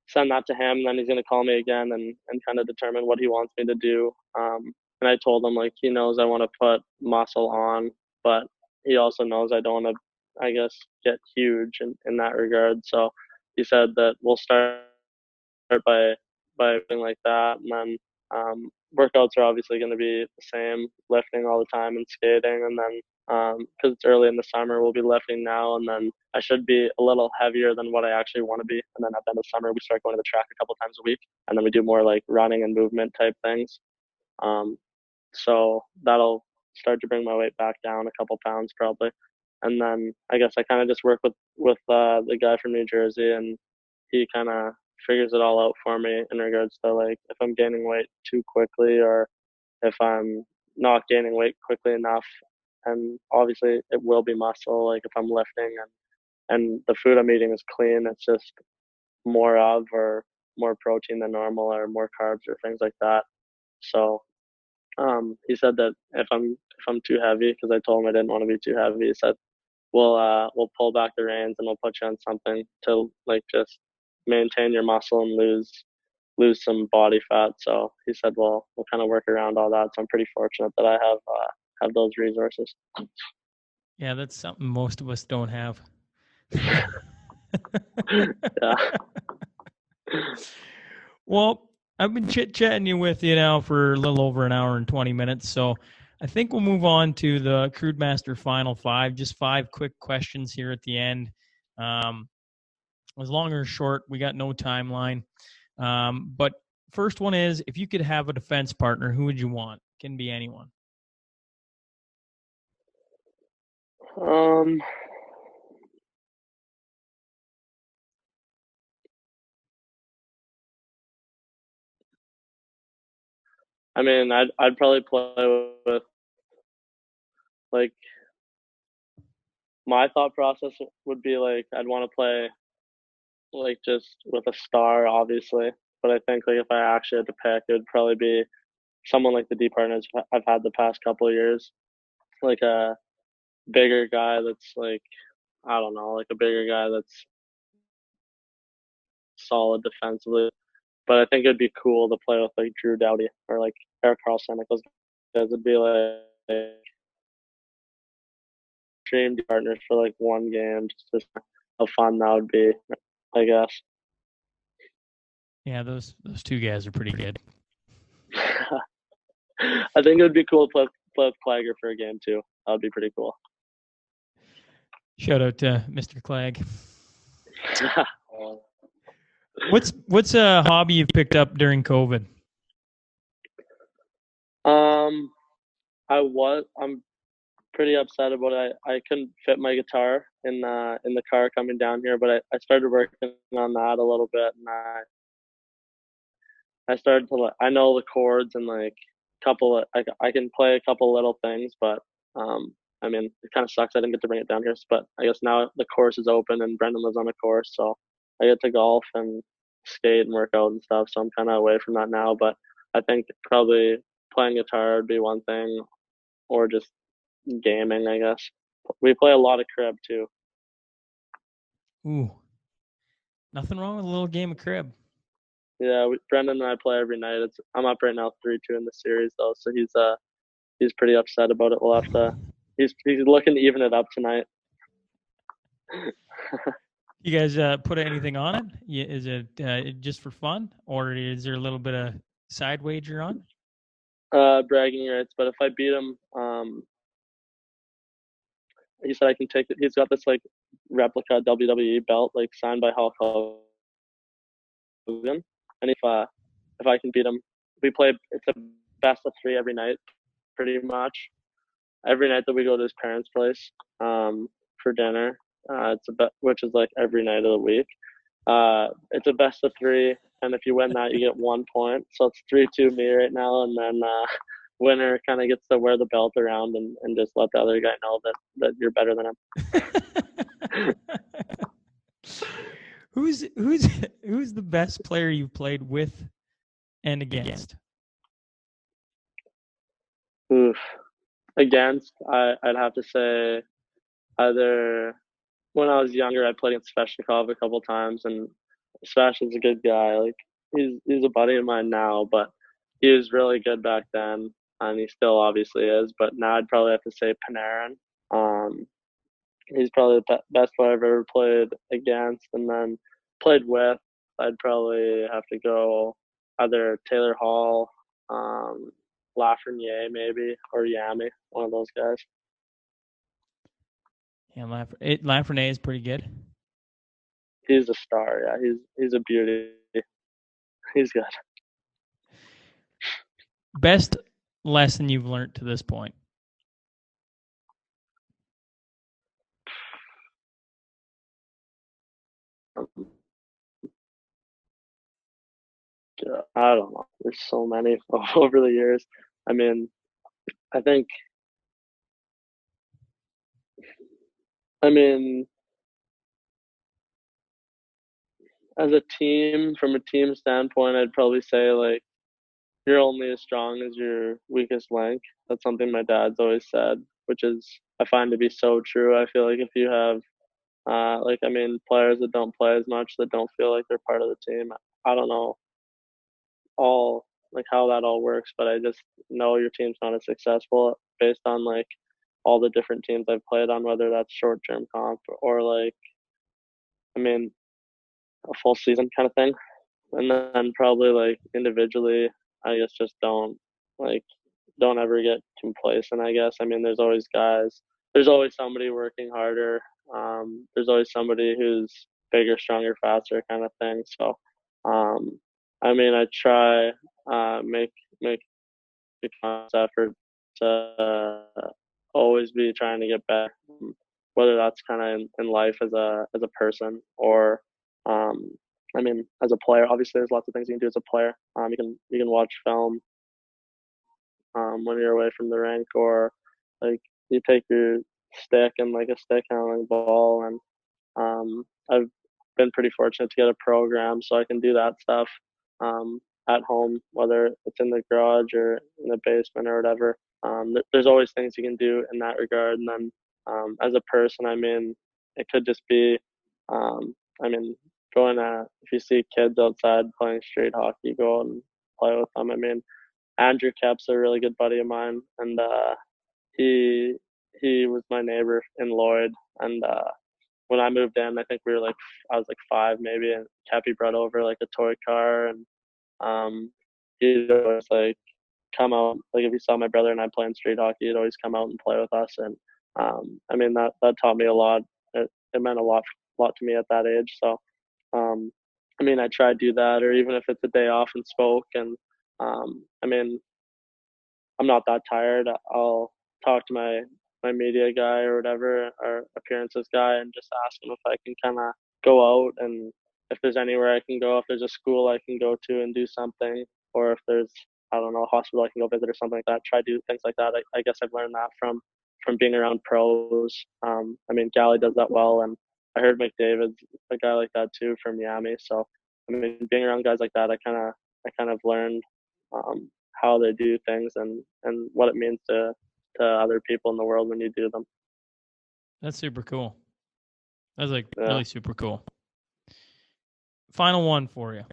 send that to him. And then he's gonna call me again and kind of determine what he wants me to do. And I told him like he knows I want to put muscle on, but he also knows I don't want to, I guess, get huge in that regard. So he said that we'll start by doing like that, and then workouts are obviously going to be the same, lifting all the time and skating, and then because it's early in the summer, we'll be lifting now, and then I should be a little heavier than what I actually want to be, and then at the end of summer we start going to the track a couple times a week, and then we do more like running and movement type things. Um, so that'll start to bring my weight back down a couple pounds probably, and then I guess I kind of just work with the guy from New Jersey, and he kind of figures it all out for me in regards to like if I'm gaining weight too quickly or if I'm not gaining weight quickly enough. And obviously it will be muscle, like if I'm lifting and the food I'm eating is clean, it's just more of or more protein than normal or more carbs or things like that. So he said that if I'm too heavy, because I told him I didn't want to be too heavy, he said we'll pull back the reins and we'll put you on something to like just maintain your muscle and lose some body fat. So he said, well, we'll kind of work around all that. So I'm pretty fortunate that I have those resources. Yeah, that's something most of us don't have. Yeah. Well, I've been chit-chatting with you now for a little over an hour and 20 minutes, so I think we'll move on to the Crude Master Final Five. Just 5 quick questions here at the end. As long or short, we got no timeline. But first one is, if you could have a defense partner, who would you want? Can be anyone. Um, I mean, I'd probably play with like my thought process would be like I'd want to play like just with a star, obviously. But I think like if I actually had to pick, it would probably be someone like the D partners I've had the past couple of years, like a bigger guy that's like I don't know, like a bigger guy that's solid defensively. But I think it'd be cool to play with like Drew Doughty or like Eric Carlson. Like those guys would be like dream partners for like one game, just how fun that would be, I guess. Yeah, those 2 guys are pretty good. I think it would be cool to play with Clagger for a game too. That would be pretty cool. Shout out to Mr. Clegg. What's a hobby you've picked up during COVID? I'm pretty upset about it. I couldn't fit my guitar in the car coming down here, but I started working on that a little bit, and I started to I know the chords and like couple of, I can play a couple little things, but I mean it kind of sucks I didn't get to bring it down here. But I guess now the course is open and Brendan lives on the course, so I get to golf and skate and work out and stuff. So I'm kind of away from that now, but I think probably playing guitar would be one thing. or just gaming, I guess. We play a lot of crib too. Ooh, nothing wrong with a little game of crib. Yeah, Brendan and I play every night. I'm up right now 3-2 in the series though, so he's pretty upset about it. We'll have to. He's looking to even it up tonight. You guys put anything on it? Is it just for fun, or is there a little bit of side wager on? Bragging rights, but if I beat him, he said I can take it. He's got this like replica WWE belt, like signed by Hulk Hogan. And if I can beat him, we play. It's a best of three every night, pretty much. Every night that we go to his parents' place for dinner, which is like every night of the week. It's a best of three, and if you win that, you get 1 point. So it's 3-2 me right now, and then winner kind of gets to wear the belt around and just let the other guy know that you're better than him. who's the best player you've played with and against? Oof. Against, I'd have to say either when I was younger, I played against Sveshnikov a couple times, and Svesh is a good guy. Like he's a buddy of mine now, but he was really good back then, and he still obviously is. But now I'd probably have to say Panarin. Um, he's probably the best player I've ever played against, and then played with. I'd probably have to go either Taylor Hall, Lafreniere maybe, or Yami, one of those guys. Yeah, Lafreniere is pretty good. He's a star. Yeah, he's a beauty. He's good. Best lesson you've learned to this point? I don't know. There's so many over the years. I mean, I think. I mean, as a team, from a team standpoint, I'd probably say like you're only as strong as your weakest link. That's something my dad's always said, which is I find to be so true. I feel like if you have players that don't play as much, that don't feel like they're part of the team. I don't know all like how that all works, but I just know your team's not as successful based on like all the different teams I've played on, whether that's short term comp or like I mean a full season kind of thing. And then probably like individually, I guess just like don't ever get complacent. I guess I mean there's always somebody working harder. There's always somebody who's bigger, stronger, faster, kind of thing. So, um, I mean, I try make a conscious effort to always be trying to get better, whether that's kind of in life as a person or um, I mean, as a player, obviously there's lots of things you can do as a player. You can watch film when you're away from the rink, or like you take your stick and like a stick handling ball. And I've been pretty fortunate to get a program, so I can do that stuff at home, whether it's in the garage or in the basement or whatever. There's always things you can do in that regard. And then as a person, I mean, it could just be, I mean, if you see kids outside playing street hockey, go and play with them. I mean, Andrew Kep's a really good buddy of mine, and he he was my neighbor in Lloyd. And when I moved in, I think I was like 5 maybe, and Kepi brought over like a toy car, and he'd always like come out. Like if he saw my brother and I playing street hockey, he'd always come out and play with us. And I mean that taught me a lot. It meant lot to me at that age. So um, I mean, I try to do that, or even if it's a day off in Spoke, and I mean, I'm not that tired. I'll talk to my media guy or whatever, our appearances guy, and just ask him if I can kind of go out, and if there's anywhere I can go, if there's a school I can go to and do something, or if there's I don't know a hospital I can go visit or something like that. Try to do things like that. I guess I've learned that from being around pros. I mean, Gally does that well, and I heard McDavid's a guy like that too from Miami. So I mean, being around guys like that, I kind of learned how they do things and what it means to to other people in the world when you do them. That's super cool. That's like Yeah. really super cool. Final one for you,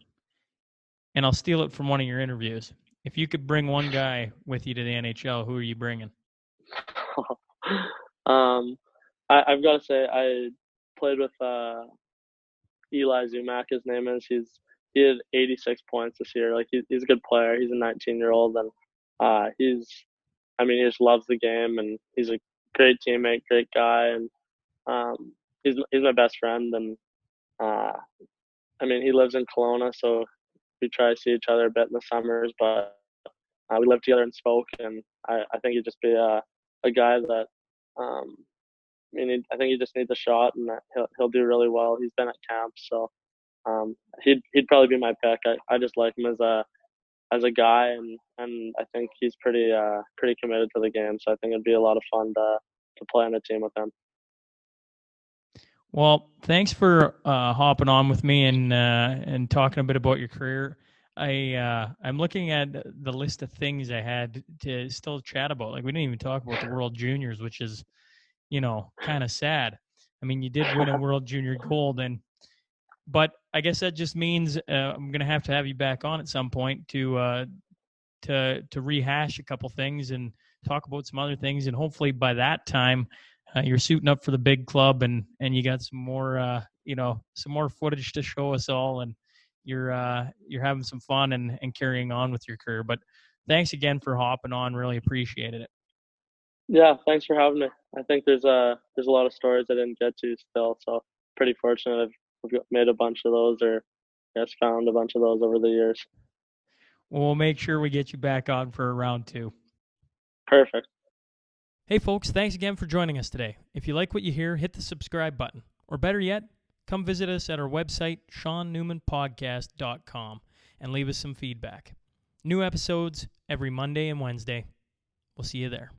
and I'll steal it from one of your interviews. If you could bring one guy with you to the NHL, who are you bringing? I've got to say I played with Eli Zumac. His name is. He had 86 points this year. Like he's a good player. He's a 19-year-old, and he just loves the game, and he's a great teammate, great guy, and he's my best friend. And he lives in Kelowna, so we try to see each other a bit in the summers, but we live together in Spokane, and I think he'd just be a guy that um, I think he just needs a shot, and that he'll do really well. He's been at camp, so he'd probably be my pick. I just like him as a guy, and I think he's pretty committed to the game. So I think it'd be a lot of fun to play on a team with him. Well, thanks for hopping on with me and talking a bit about your career. I'm looking at the list of things I had to still chat about. Like we didn't even talk about the World Juniors, which is, kind of sad. I mean, you did win a World Junior gold, but I guess that just means I'm gonna have to have you back on at some point to rehash a couple things and talk about some other things, and hopefully by that time you're suiting up for the big club and you got some more some more footage to show us all, and you're having some fun and carrying on with your career. But thanks again for hopping on. Really appreciated it. Yeah, thanks for having me. I think there's a lot of stories I didn't get to still, so pretty fortunate I've made a bunch of those, or just found a bunch of those over the years. We'll make sure we get you back on for a round 2. Perfect. Hey folks, thanks again for joining us today. If you like what you hear, hit the subscribe button. Or better yet, come visit us at our website, SeanNewmanPodcast.com, and leave us some feedback. New episodes every Monday and Wednesday. We'll see you there.